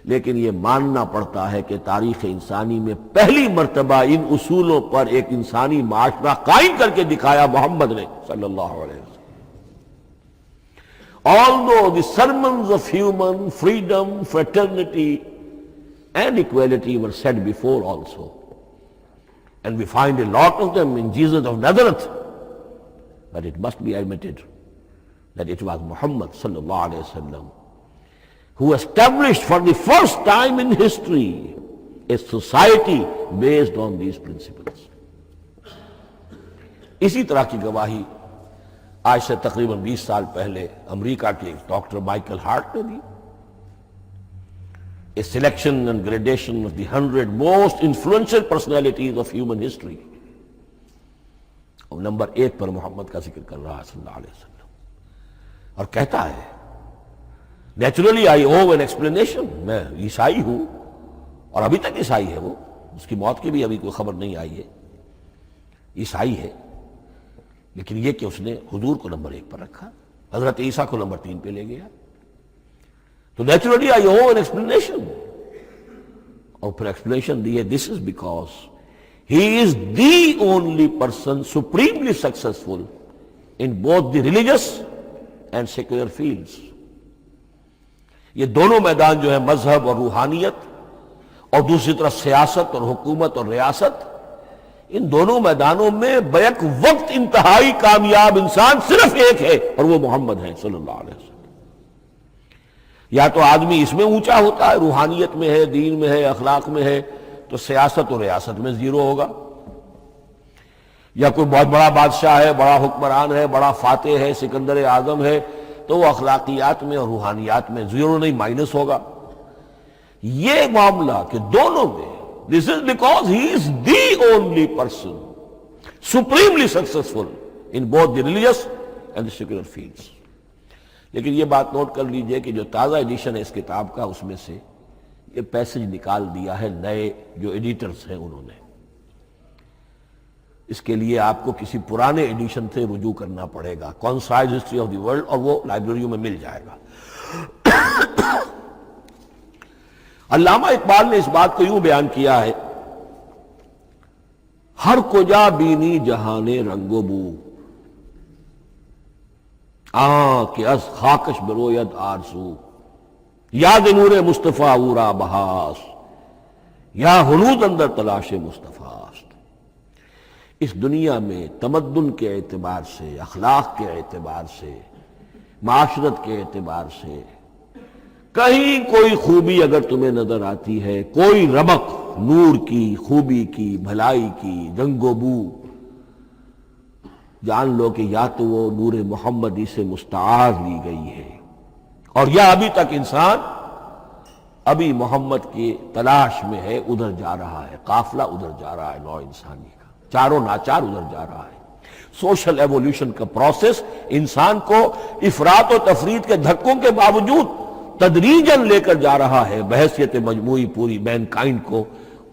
لیکن یہ ماننا پڑتا ہے کہ تاریخ انسانی میں پہلی مرتبہ ان اصولوں پر ایک انسانی معاشرہ قائم کر کے دکھایا محمد نے صلی اللہ علیہ وسلم. Although the sermons of human freedom, fraternity and equality were said before also. And we find a lot of them in Jesus of Nazareth. But it must be admitted that it was Muhammad sallallahu alaihi wasallam who established for the first time in history a society based on these principles. اسی طرح کی گواہی آج سے تقریباً 20 سال پہلے امریکہ کے ڈاکٹر مائیکل ہارٹ نے دی. A selection and gradation of the 100 most influential personalities of human history. اور نمبر 1 پر محمد کا ذکر کر رہا ہے صلی اللہ علیہ وسلم، اور کہتا ہے naturally I owe an explanation, میں عیسائی ہوں اور ابھی تک عیسائی ہے، وہ اس کی موت کی بھی ابھی کوئی خبر نہیں آئی ہے، عیسائی ہے، لیکن یہ کہ اس نے حضور کو نمبر 1 پر رکھا، حضرت عیسیٰ کو نمبر 3 پہ لے گیا. تو naturally I owe an explanation, اور پھر ایکسپلینیشن دی ہے this is because he is the only person supremely successful in both the religious and secular fields. یہ دونوں میدان جو ہے مذہب اور روحانیت اور دوسری طرف سیاست اور حکومت اور ریاست، ان دونوں میدانوں میں بیک وقت انتہائی کامیاب انسان صرف ایک ہے، اور وہ محمد ہے صلی اللہ علیہ وسلم. یا تو آدمی اس میں اونچا ہوتا ہے، روحانیت میں ہے، دین میں ہے، اخلاق میں ہے، تو سیاست اور ریاست میں زیرو ہوگا. یا کوئی بہت بڑا بادشاہ ہے، بڑا حکمران ہے، بڑا فاتح ہے، سکندر اعظم ہے، تو وہ اخلاقیات میں اور روحانیات میں زیرو نہیں، مائنس ہوگا. یہ معاملہ کہ دونوں میں this is because he is the only person supremely successful in both the religious and the secular fields. لیکن یہ بات نوٹ کر لیجئے کہ جو تازہ ایڈیشن ہے اس کتاب کا، اس میں سے یہ پیسج نکال دیا ہے نئے جو ایڈیٹرز ہیں انہوں نے. اس کے لیے آپ کو کسی پرانے ایڈیشن سے رجوع کرنا پڑے گا، concise history of the world, اور وہ لائبریریوں میں مل جائے گا. علامہ اقبال نے اس بات کو یوں بیان کیا ہے، ہر کجا بینی جہان رنگ و بو، کہ از خاکش بروید آرزو، یاد نور مصطفیٰ اورا بہاس، یا ہنوز اندر تلاش مصطفیٰ است. اس دنیا میں تمدن کے اعتبار سے، اخلاق کے اعتبار سے، معاشرت کے اعتبار سے کہیں کوئی خوبی اگر تمہیں نظر آتی ہے، کوئی رمق نور کی، خوبی کی، بھلائی کی، رنگ و بو، جان لو کہ یا تو وہ نور محمدی سے مستعار لی گئی ہے، اور یا ابھی تک انسان ابھی محمد کی تلاش میں ہے، ادھر جا رہا ہے، قافلہ ادھر جا رہا ہے، نوع انسانی کا چاروں ناچار ادھر جا رہا ہے. سوشل ایوولوشن کا پروسیس انسان کو افراط و تفرید کے دھکوں کے باوجود تدریجاً لے کر جا رہا ہے بحیثیت مجموعی پوری مین کائنڈ کو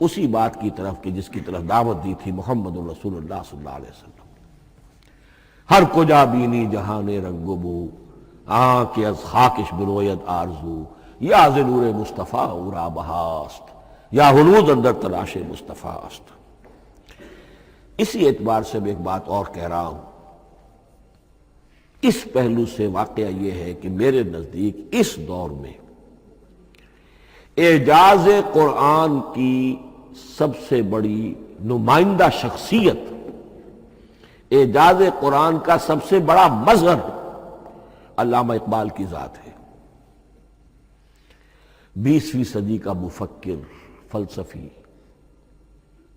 اسی بات کی طرف کہ جس کی طرف دعوت دی تھی محمد رسول اللہ صلی اللہ علیہ وسلم. ہر کجا بینی جہان رنگ و بو، کہ از خاکش بروید آرزو، یا ز نور مصطفیٰ اورا بہاست، یا ہنوز اندر تلاش مصطفیٰ است. اسی اعتبار سے میں ایک بات اور کہہ رہا ہوں، اس پہلو سے واقعہ یہ ہے کہ میرے نزدیک اس دور میں اعجاز قرآن کی سب سے بڑی نمائندہ شخصیت، اعجاز قرآن کا سب سے بڑا مظہر علامہ اقبال کی ذات ہے. 20ویں صدی کا مفکر، فلسفی،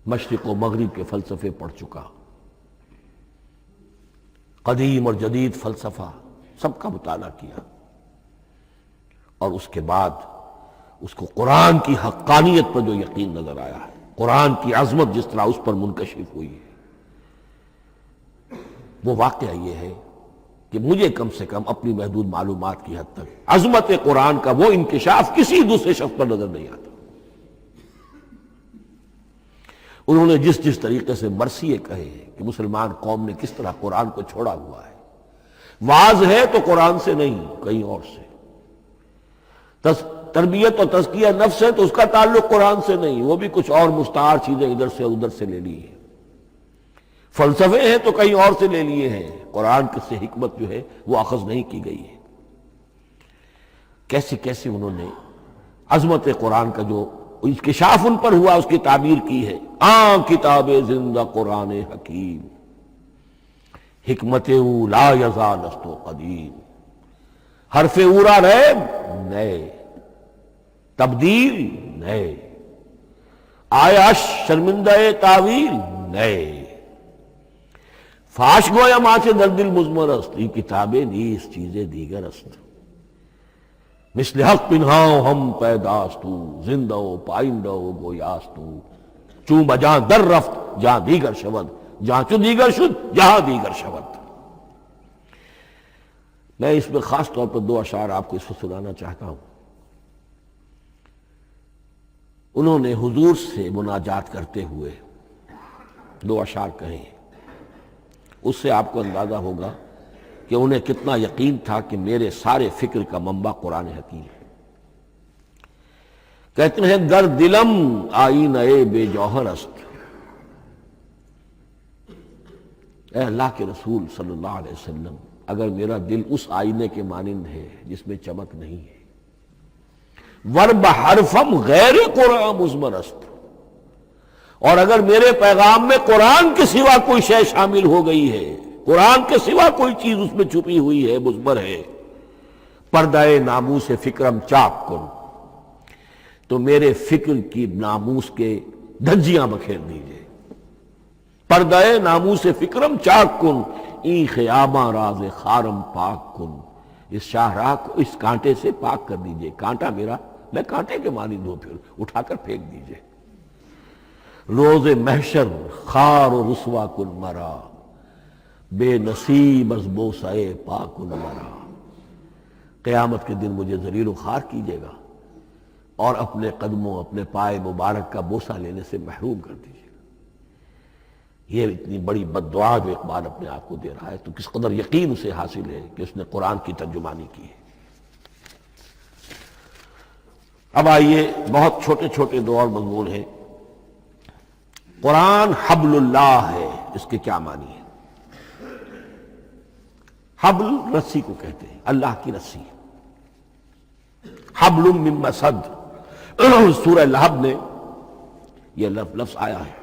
مشرق و مغرب کے فلسفے پڑھ چکا، قدیم اور جدید فلسفہ سب کا مطالعہ کیا، اور اس کے بعد اس کو قرآن کی حقانیت پر جو یقین نظر آیا ہے، قرآن کی عظمت جس طرح اس پر منکشف ہوئی ہے، وہ واقعہ یہ ہے کہ مجھے کم سے کم اپنی محدود معلومات کی حد تک عظمت قرآن کا وہ انکشاف کسی دوسرے شخص پر نظر نہیں آتا. انہوں نے جس جس طریقے سے مرثیے کہے ہیں کہ مسلمان قوم نے کس طرح قرآن کو چھوڑا ہوا ہے، واعظ ہے تو قرآن سے نہیں کہیں اور سے، تربیت اور تزکیہ نفس ہے تو اس کا تعلق قرآن سے نہیں، وہ بھی کچھ اور مستعار چیزیں ادھر سے ادھر سے لے لی ہیں، فلسفے ہیں تو کہیں اور سے لے لیے ہیں، قرآن سے حکمت جو ہے وہ اخذ نہیں کی گئی ہے. کیسے کیسے انہوں نے عظمت قرآن کا جو انکشاف ان پر ہوا، اس کی تعبیر کی ہے، کتاب زندہ قرآن حکیم، حکمت او لا یزال است و قدیم، حرف اورا ریب نئے، تبدیل نئے، آیاش شرمندہ تعویل نئے، فاش گویا ماں سے در دل مضمر است، یہ کتابیں نیز چیزیں دیگر است، مثل حق پنہاؤ ہم پیداستو، زندہ و پائندہ و گویاستو، چون بجاں در رفت جہاں دیگر شود، جہاں چو دیگر شد جہاں دیگر شود۔ میں اس میں خاص طور پر دو اشعار آپ کو اس وقت سنانا چاہتا ہوں۔ انہوں نے حضور سے مناجات کرتے ہوئے دو اشعار کہے، اس سے آپ کو اندازہ ہوگا کہ انہیں کتنا یقین تھا کہ میرے سارے فکر کا منبع قرآن حکیم ہے۔ کہتے ہیں در دلم آئینہ بے جوہر است، اے اللہ کے رسول صلی اللہ علیہ وسلم، اگر میرا دل اس آئینے کے مانند ہے جس میں چمک نہیں ہے، ورب حرفم غیر قرآن مضمر است، اور اگر میرے پیغام میں قرآن کے سوا کوئی شے شامل ہو گئی ہے، قرآن کے سوا کوئی چیز اس میں چھپی ہوئی ہے، مضمر ہے، پردہ ناموس فکرم چاک کن، تو میرے فکر کی ناموس کے دھجیاں بکھیر دیجئے، پردہ ناموس فکرم چاک کن، این خیامہ راز خارم پاک کن، اس شاہراہ کو اس کانٹے سے پاک کر دیجئے، کانٹا میرا میں کانٹے کے مانند ہوں، پھر اٹھا کر پھینک دیجئے، روز محشر خار و رسوا کن مرا، بے نصیب از بوسہ پاک کن مرا، قیامت کے دن مجھے ذلیل و خوار کیجیے گا اور اپنے قدموں، اپنے پائے مبارک کا بوسہ لینے سے محروم کر دیجیے گا۔ یہ اتنی بڑی بد دعا جو اقبال اپنے آپ کو دے رہا ہے، تو کس قدر یقین اسے حاصل ہے کہ اس نے قرآن کی ترجمانی کی ہے۔ اب آئیے، بہت چھوٹے چھوٹے دو اور مضمون ہیں۔ قرآن حبل اللہ ہے، اس کے کیا معنی ہے؟ حبل رسی کو کہتے ہیں، اللہ کی رسی، حبل من مسد، سورہ لہب نے یہ لفظ آیا ہے۔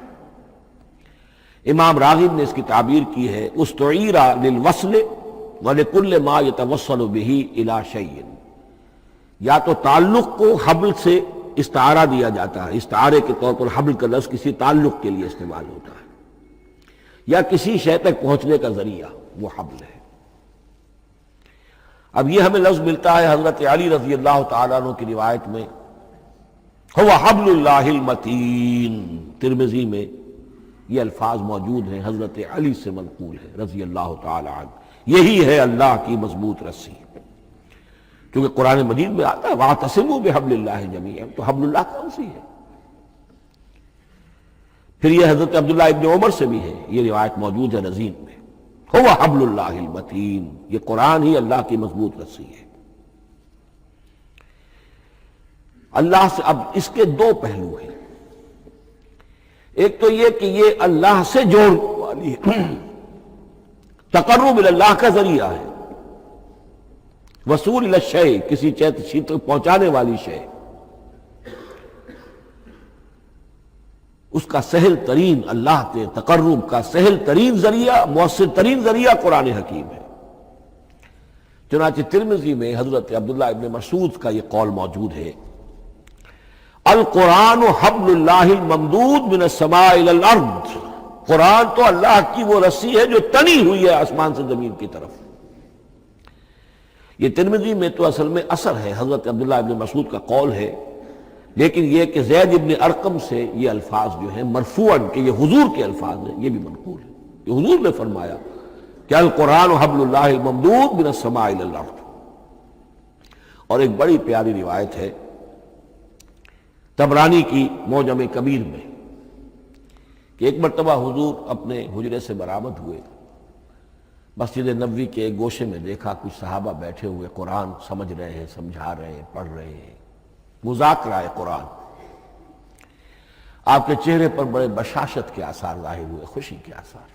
امام راغب نے اس کی تعبیر کی ہے، استعیر للوصل ولکل ما یتوصل به الی شیء، یا تو تعلق کو حبل سے استعارہ دیا جاتا ہے، استعارے کے طور پر حبل کا لفظ کسی تعلق کے لیے استعمال ہوتا ہے، یا کسی شے تک پہنچنے کا ذریعہ، وہ حبل ہے۔ اب یہ ہمیں لفظ ملتا ہے حضرت علی رضی اللہ تعالیٰ عنہ کی روایت میں، هو حبل اللہ المتین، ترمذی میں یہ الفاظ موجود ہیں، حضرت علی سے منقول ہے رضی اللہ تعالی عنہ، یہی ہے اللہ کی مضبوط رسی، کیونکہ قرآن مجید میں آتا ہے وَاعْتَصِمُوا بِحَبْلِ اللَّهِ جَمِيعًا، تو حبل اللہ کون سی ہے؟ پھر یہ حضرت عبداللہ ابن عمر سے بھی ہے، یہ روایت موجود ہے رزین میں، هو حبل اللہ المتین، یہ قرآن ہی اللہ کی مضبوط رسی ہے۔ اللہ سے اب اس کے دو پہلو ہیں، ایک تو یہ کہ یہ اللہ سے جوڑنے والی ہے، تقرب اللہ کا ذریعہ ہے، وصول الی الشیء، کسی چیز تک پہنچانے والی شے، اس کا سہل ترین، اللہ کے تقرب کا سہل ترین ذریعہ، مؤثر ترین ذریعہ قرآن حکیم ہے۔ چنانچہ ترمذی میں حضرت عبداللہ ابن مسعود کا یہ قول موجود ہے، القرآن حبل اللہ الممدود من السماء الی الارض، قرآن تو اللہ کی وہ رسی ہے جو تنی ہوئی ہے آسمان سے زمین کی طرف۔ یہ ترمذی میں تو اصل میں اثر ہے، حضرت عبداللہ ابن مسعود کا قول ہے، لیکن یہ کہ زید ابن ارقم سے یہ الفاظ جو ہیں مرفوعاً کہ یہ حضور کے الفاظ ہیں، یہ بھی منقول ہے، یہ حضور نے فرمایا کہ القرآن حبل اللہ الممدود من السماء الی الارض۔ اور ایک بڑی پیاری روایت ہے طبرانی کی معجم کبیر میں کہ ایک مرتبہ حضور اپنے حجرے سے برآمد ہوئے، مسجد نبوی کے ایک گوشے میں دیکھا کچھ صحابہ بیٹھے ہوئے قرآن سمجھ رہے ہیں، سمجھا رہے ہیں، پڑھ رہے ہیں، مذاکرہ ہے قرآن۔ آپ کے چہرے پر بڑے بشاشت کے آثار ظاہر ہوئے، خوشی کے آثار۔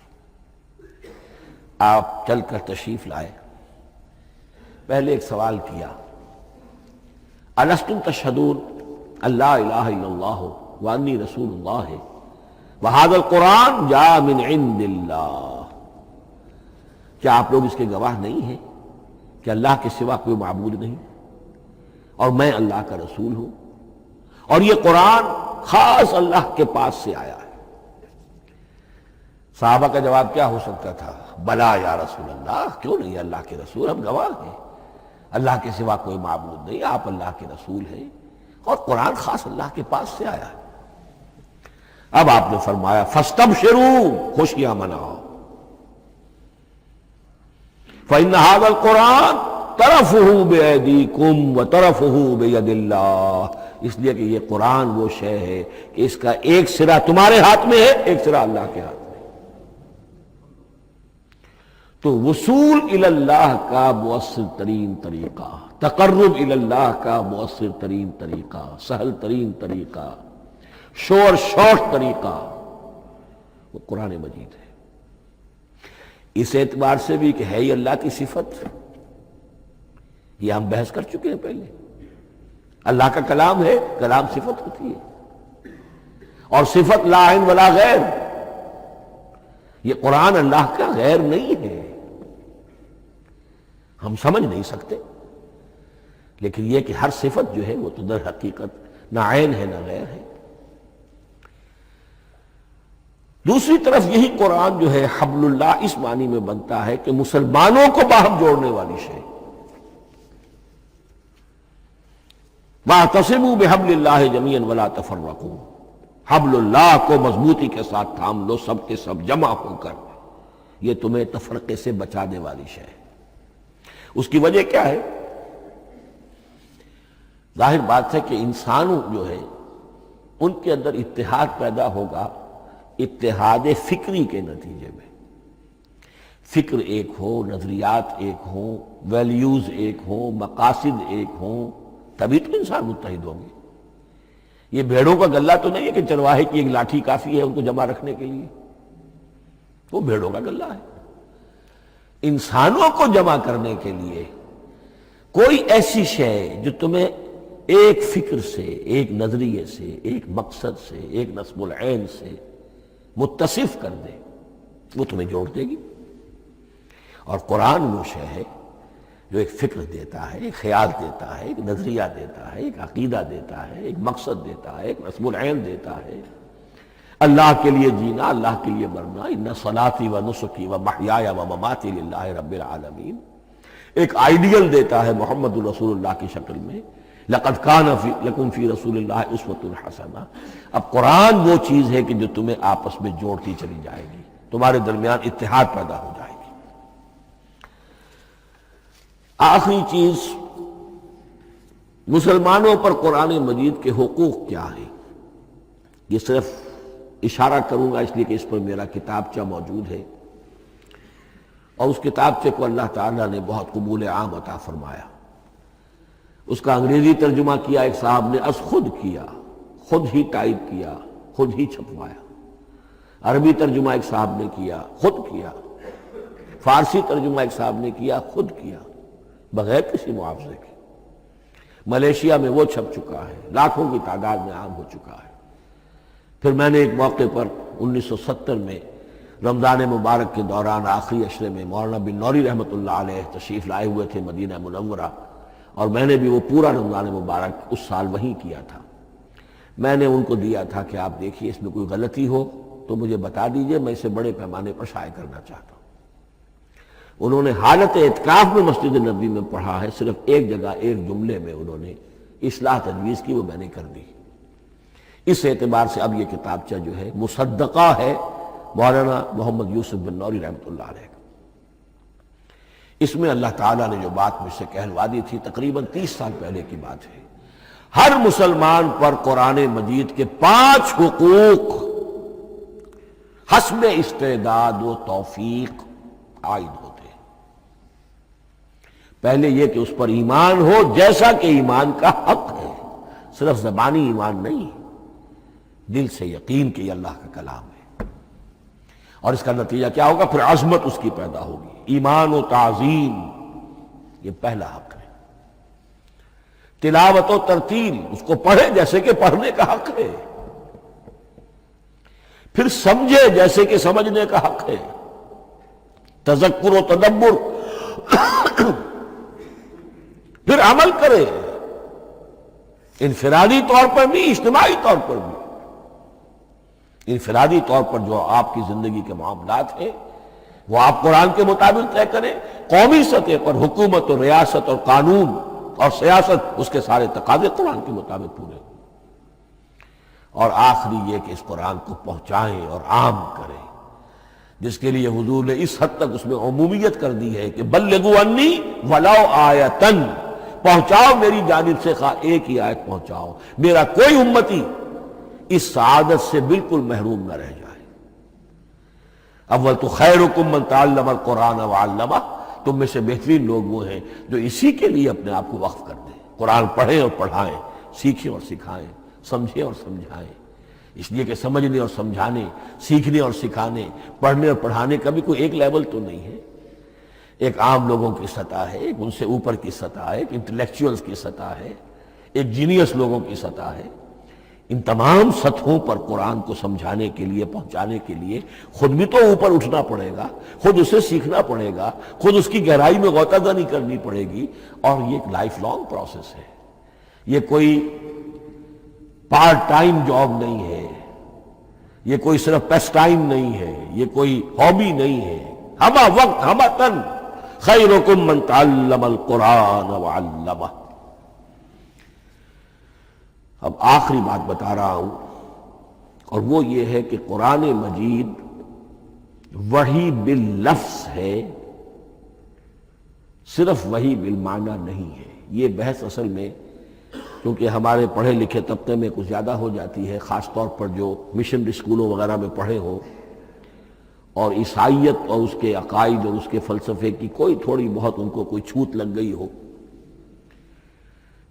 آپ چل کر تشریف لائے، پہلے ایک سوال کیا، الستم تشہدون، اللہ الہ الا اللہ وانی رسول اللہ وہذا القرآن جاء من عند اللہ۔ کیا آپ لوگ اس کے گواہ نہیں ہیں کہ اللہ کے سوا کوئی معبود نہیں اور میں اللہ کا رسول ہوں، اور یہ قرآن خاص اللہ کے پاس سے آیا ہے؟ صحابہ کا جواب کیا ہو سکتا تھا؟ بلا یا رسول اللہ، کیوں نہیں اللہ کے رسول، ہم گواہ ہیں، اللہ کے سوا کوئی معبود نہیں، آپ اللہ کے رسول ہیں اور قرآن خاص اللہ کے پاس سے آیا ہے۔ اب آپ نے فرمایا فاستبشروا، خوشیاں مناؤ، فإن هذا القرآن طرفه بأيديكم وطرفه بيد اللہ، اس لیے کہ یہ قرآن وہ شے ہے کہ اس کا ایک سرا تمہارے ہاتھ میں ہے، ایک سرا اللہ کے ہاتھ میں۔ تو وصول الی اللہ کا مؤثر ترین طریقہ، تقرب الی اللہ کا مؤثر ترین طریقہ، سہل ترین طریقہ، شور شارٹ طریقہ وہ قرآن مجید ہے۔ اس اعتبار سے بھی کہ ہے ہی اللہ کی صفت، یہ ہم بحث کر چکے ہیں پہلے، اللہ کا کلام ہے، کلام صفت ہوتی ہے، اور صفت لا عین ولا غیر، یہ قرآن اللہ کا غیر نہیں ہے، ہم سمجھ نہیں سکتے، لیکن یہ کہ ہر صفت جو ہے وہ تو در حقیقت نہ عین ہے نہ غیر ہے۔ دوسری طرف یہی قرآن جو ہے حبل اللہ اس معنی میں بنتا ہے کہ مسلمانوں کو باہم جوڑنے والی شے، وَاعْتَصِمُوا بِحَبْلِ اللَّهِ جَمِيعًا وَلَا تَفَرَّقُوا، حبل اللہ کو مضبوطی کے ساتھ تھام لو، سب کے سب جمع ہو کر، یہ تمہیں تفرقے سے بچانے والی شے ہے۔ اس کی وجہ کیا ہے؟ ظاہر بات ہے کہ انسانوں جو ہے ان کے اندر اتحاد پیدا ہوگا اتحاد فکری کے نتیجے میں، فکر ایک ہو، نظریات ایک ہوں، ویلیوز ایک ہوں، مقاصد ایک ہوں، تبھی تو انسان متحد ہوں گے۔ یہ بھیڑوں کا گلہ تو نہیں ہے کہ چرواہے کی ایک لاٹھی کافی ہے ان کو جمع رکھنے کے لیے، وہ بھیڑوں کا گلہ ہے۔ انسانوں کو جمع کرنے کے لیے کوئی ایسی شے جو تمہیں ایک فکر سے، ایک نظریے سے، ایک مقصد سے، ایک نصب العین سے متصف کر دے، وہ تمہیں جوڑ دے گی۔ اور قرآن وہ شے ہے جو ایک فکر دیتا ہے، ایک خیال دیتا ہے، ایک نظریہ دیتا ہے، ایک عقیدہ دیتا ہے، ایک مقصد دیتا ہے، ایک نصب العین دیتا ہے، اللہ کے لیے جینا، اللہ کے لیے مرنا، ان صلاتی و نسکی و محیای و مماتی للہ رب العالمین، ایک آئیڈیل دیتا ہے محمد الرسول اللہ کی شکل میں، لقد کان لکم فی رسول اللہ اسوۃ حسنہ۔ اب قرآن وہ چیز ہے کہ جو تمہیں آپس میں جوڑتی چلی جائے گی، تمہارے درمیان اتحاد پیدا ہو جائے گی۔ آخری چیز، مسلمانوں پر قرآن مجید کے حقوق کیا ہیں؟ یہ صرف اشارہ کروں گا اس لیے کہ اس پر میرا کتابچہ موجود ہے، اور اس کتابچے کو اللہ تعالیٰ نے بہت قبول عام عطا فرمایا۔ اس کا انگریزی ترجمہ کیا ایک صاحب نے، از خود کیا، خود ہی ٹائپ کیا، خود ہی چھپوایا۔ عربی ترجمہ ایک صاحب نے کیا، خود کیا۔ فارسی ترجمہ ایک صاحب نے کیا، خود کیا، بغیر کسی معاوضے کے۔ ملیشیا میں وہ چھپ چکا ہے، لاکھوں کی تعداد میں عام ہو چکا ہے۔ پھر میں نے ایک موقع پر 1970 میں رمضان مبارک کے دوران آخری عشرے میں مولانا بن نوری رحمۃ اللہ علیہ تشریف لائے ہوئے تھے مدینہ منورہ، اور میں نے بھی وہ پورا رمضان مبارک اس سال وہیں کیا تھا۔ میں نے ان کو دیا تھا کہ آپ دیکھیے اس میں کوئی غلطی ہو تو مجھے بتا دیجئے، میں اسے بڑے پیمانے پر شائع کرنا چاہتا ہوں۔ انہوں نے حالت اعتکاف میں مسجد نبوی میں پڑھا ہے، صرف ایک جگہ ایک جملے میں انہوں نے اصلاح تجویز کی، وہ میں نے کر دی۔ اس اعتبار سے اب یہ کتابچہ جو ہے مصدقہ ہے مولانا محمد یوسف بن نوری رحمۃ اللہ علیہ کا۔ اس میں اللہ تعالیٰ نے جو بات مجھ سے کہلوا دی تھی، تقریباً 30 سال پہلے کی بات ہے، ہر مسلمان پر قرآن مجید کے 5 حقوق حسب استعداد و توفیق عائد ہوتے ہیں۔ پہلے یہ کہ اس پر ایمان ہو جیسا کہ ایمان کا حق ہے، صرف زبانی ایمان نہیں، دل سے یقین کہ یہ اللہ کا کلام ہے۔ اور اس کا نتیجہ کیا ہوگا؟ پھر عظمت اس کی پیدا ہوگی، ایمان و تعظیم، یہ پہلا حق ہے۔ تلاوت و ترتیل، اس کو پڑھے جیسے کہ پڑھنے کا حق ہے، پھر سمجھے جیسے کہ سمجھنے کا حق ہے، تذکر و تدبر، پھر عمل کرے، انفرادی طور پر بھی اجتماعی طور پر بھی۔ انفرادی طور پر جو آپ کی زندگی کے معاملات ہیں وہ آپ قرآن کے مطابق طے کریں، قومی سطح پر حکومت اور ریاست اور قانون اور سیاست، اس کے سارے تقاضے قرآن کے مطابق پورے ہوں، اور آخری یہ کہ اس قرآن کو پہنچائیں اور عام کریں، جس کے لیے حضور نے اس حد تک اس میں عمومیت کر دی ہے کہ بلغوا انی ولو آیۃ، پہنچاؤ میری جانب سے خواہ ایک ہی آیت پہنچاؤ، میرا کوئی امتی اس سعادت سے بالکل محروم نہ رہ جائے۔ اول تو خیرکم من تعلم القرآن وعلمہ، تم میں سے بہترین لوگ وہ ہیں جو اسی کے لیے اپنے آپ کو وقف کر دیں، قرآن پڑھیں اور پڑھائیں، سیکھیں اور سکھائیں، سمجھیں اور سمجھائیں، اس لیے کہ سمجھنے اور سمجھانے، سیکھنے اور سکھانے، پڑھنے اور پڑھانے کا بھی کوئی ایک لیول تو نہیں ہے، ایک عام لوگوں کی سطح ہے، ایک ان سے اوپر کی سطح ہے، ایک انٹلیکچوئلز کی سطح ہے، ایک جینیس لوگوں کی سطح ہے۔ ان تمام سطحوں پر قرآن کو سمجھانے کے لیے، پہنچانے کے لیے خود بھی تو اوپر اٹھنا پڑے گا، خود اسے سیکھنا پڑے گا، خود اس کی گہرائی میں غوطہ زنی کرنی پڑے گی، اور یہ ایک لائف لانگ پروسیس ہے، یہ کوئی پارٹ ٹائم جاب نہیں ہے، یہ کوئی صرف پیس ٹائم نہیں ہے، یہ کوئی ہابی نہیں ہے، ہمہ وقت ہمہ تن، خیرکم من تعلم القرآن وعلمہ۔ اب آخری بات بتا رہا ہوں، اور وہ یہ ہے کہ قرآن مجید وحی باللفظ ہے، صرف وحی بالمعنی نہیں ہے۔ یہ بحث اصل میں کیونکہ ہمارے پڑھے لکھے طبقے میں کچھ زیادہ ہو جاتی ہے، خاص طور پر جو مشنری اسکولوں وغیرہ میں پڑھے ہو اور عیسائیت اور اس کے عقائد اور اس کے فلسفے کی کوئی تھوڑی بہت ان کو کوئی چھوت لگ گئی ہو۔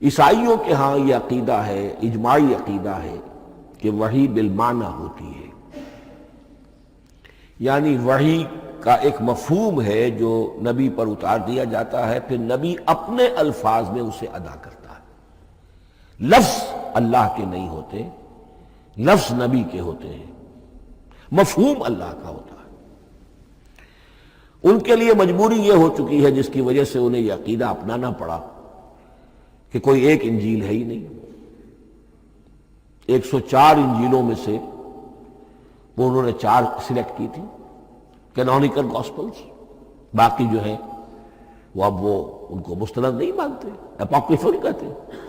عیسائیوں کے ہاں یہ عقیدہ ہے، اجماعی عقیدہ ہے کہ وحی بالمعنی ہوتی ہے، یعنی وحی کا ایک مفہوم ہے جو نبی پر اتار دیا جاتا ہے، پھر نبی اپنے الفاظ میں اسے ادا کرتا ہے۔ لفظ اللہ کے نہیں ہوتے، لفظ نبی کے ہوتے ہیں، مفہوم اللہ کا ہوتا ہے۔ ان کے لیے مجبوری یہ ہو چکی ہے جس کی وجہ سے انہیں یہ عقیدہ اپنانا پڑا کہ کوئی ایک انجیل ہے ہی نہیں، 104 انجیلوں میں سے وہ انہوں نے 4 سلیکٹ کی تھی کینونیکل گاسپلز، باقی جو ہیں وہ اب وہ ان کو مستند نہیں مانتے، اپوکریفل کہتے ہیں۔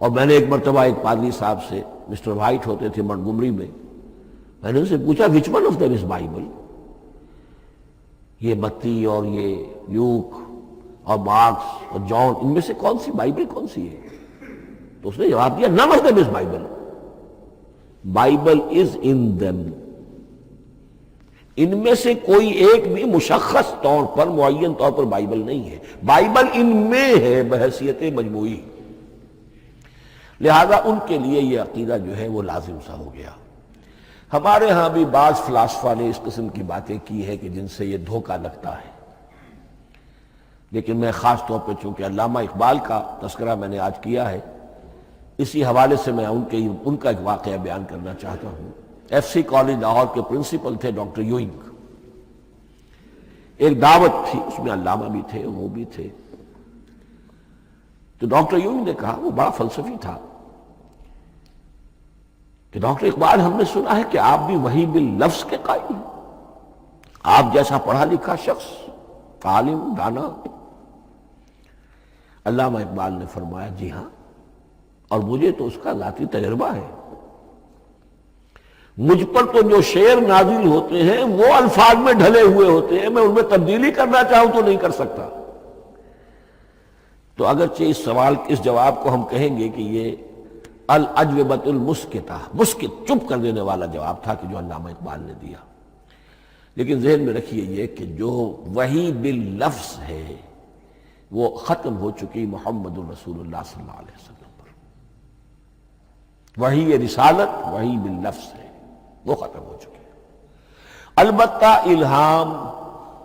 اور میں نے ایک مرتبہ ایک پادری صاحب سے، مسٹر وائٹ ہوتے تھے منٹگمری میں نے ان سے پوچھا which one of them is Bible؟ یہ متی اور یہ لیوک اور مارکس اور جان، ان میں سے کون سی بائبل کون سی ہے؟ تو اس نے جواب دیا none of them is Bible. Bible is in them. ان میں سے کوئی ایک بھی مشخص طور پر، معین طور پر بائبل نہیں ہے، بائبل ان میں ہے بحیثیت مجموعی۔ لہذا ان کے لیے یہ عقیدہ جو ہے وہ لازم سا ہو گیا۔ ہمارے ہاں بھی بعض فلاسفہ نے اس قسم کی باتیں کی ہے کہ جن سے یہ دھوکہ لگتا ہے، لیکن میں خاص طور پہ چونکہ علامہ اقبال کا تذکرہ میں نے آج کیا ہے، اسی حوالے سے میں ان کا ایک واقعہ بیان کرنا چاہتا ہوں۔ ایف سی کالج لاہور کے پرنسپل تھے ڈاکٹر یوئنگ۔ ایک دعوت تھی، اس میں علامہ بھی تھے، وہ بھی تھے۔ تو ڈاکٹر یوئنگ نے کہا، وہ بڑا فلسفی تھا، کہ ڈاکٹر اقبال ہم نے سنا ہے کہ آپ بھی وحی باللفظ کے قائل ہیں، آپ جیسا پڑھا لکھا شخص، عالم، دانا۔ علامہ اقبال نے فرمایا جی ہاں، اور مجھے تو اس کا ذاتی تجربہ ہے، مجھ پر تو جو شعر نازل ہوتے ہیں وہ الفاظ میں ڈھلے ہوئے ہوتے ہیں، میں ان میں تبدیلی کرنا چاہوں تو نہیں کر سکتا۔ تو اگرچہ اس جواب کو ہم کہیں گے کہ یہ الاجوبۃ المسکتہ، مسکت، چپ کر دینے والا جواب تھا کہ جو علامہ اقبال نے دیا، لیکن ذہن میں رکھیے یہ کہ جو وحی باللفظ ہے وہ ختم ہو چکی محمد الرسول اللہ صلی اللہ علیہ وسلم پر۔ وحی رسالت وحی باللفظ ہے، وہ ختم ہو چکی ہے۔ البتہ الہام،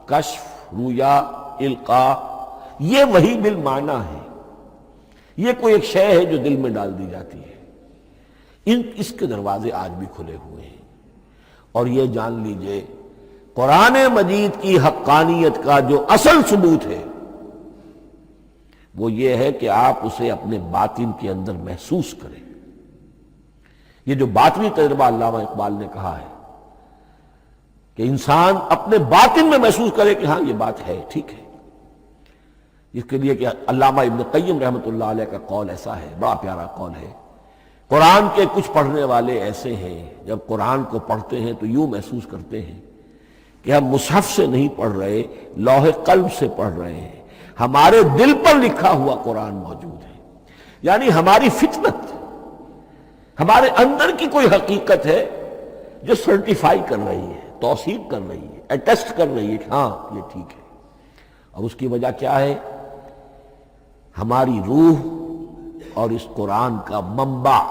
کشف، رویا، القاء، یہ وحی بالمعنی ہے، یہ کوئی ایک شے ہے جو دل میں ڈال دی جاتی ہے۔ اس کے دروازے آج بھی کھلے ہوئے ہیں۔ اور یہ جان لیجئے قرآن مجید کی حقانیت کا جو اصل ثبوت ہے وہ یہ ہے کہ آپ اسے اپنے باطن کے اندر محسوس کریں۔ یہ جو باطنی تجربہ علامہ اقبال نے کہا ہے کہ انسان اپنے باطن میں محسوس کرے کہ ہاں یہ بات ہے، ٹھیک ہے، اس کے لیے کہ علامہ ابن قیم رحمۃ اللہ علیہ کا قول ایسا ہے، بڑا پیارا قول ہے۔ قرآن کے کچھ پڑھنے والے ایسے ہیں جب قرآن کو پڑھتے ہیں تو یوں محسوس کرتے ہیں کہ ہم مصحف سے نہیں پڑھ رہے، لوح قلب سے پڑھ رہے ہیں، ہمارے دل پر لکھا ہوا قرآن موجود ہے۔ یعنی ہماری فطرت، ہمارے اندر کی کوئی حقیقت ہے جو سرٹیفائی کر رہی ہے، توثیق کر رہی ہے، اٹیسٹ کر رہی ہے کہ ہاں یہ ٹھیک ہے۔ اور اس کی وجہ کیا ہے؟ ہماری روح اور اس قرآن کا منبع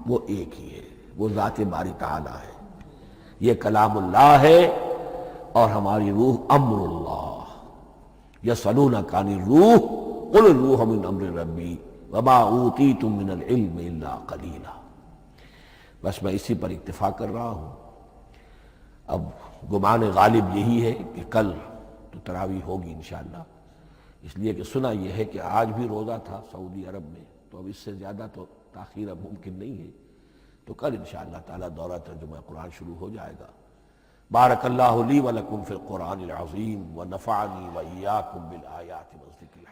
وہ ایک ہی ہے، وہ ذات باری تعالی ہے۔ یہ کلام اللہ ہے اور ہماری روح امر اللہ۔ یسألونک عن الروح قل الروح من امر ربی وما اوتیتم من العلم الا قلیلا۔ بس میں اسی پر اکتفا کر رہا ہوں۔ اب گمان غالب یہی ہے کہ کل تو تراویح ہوگی انشاءاللہ، اس لیے کہ سنا یہ ہے کہ آج بھی روزہ تھا سعودی عرب میں، تو اب اس سے زیادہ تو تاخیر اب ممکن نہیں ہے، تو کل انشاءاللہ تعالی دورہ ترجمہ قرآن شروع ہو جائے گا۔ بارک اللہ لی ولکم فی القرآن العظیم ونفعنی وإیاکم بالآیات والذکر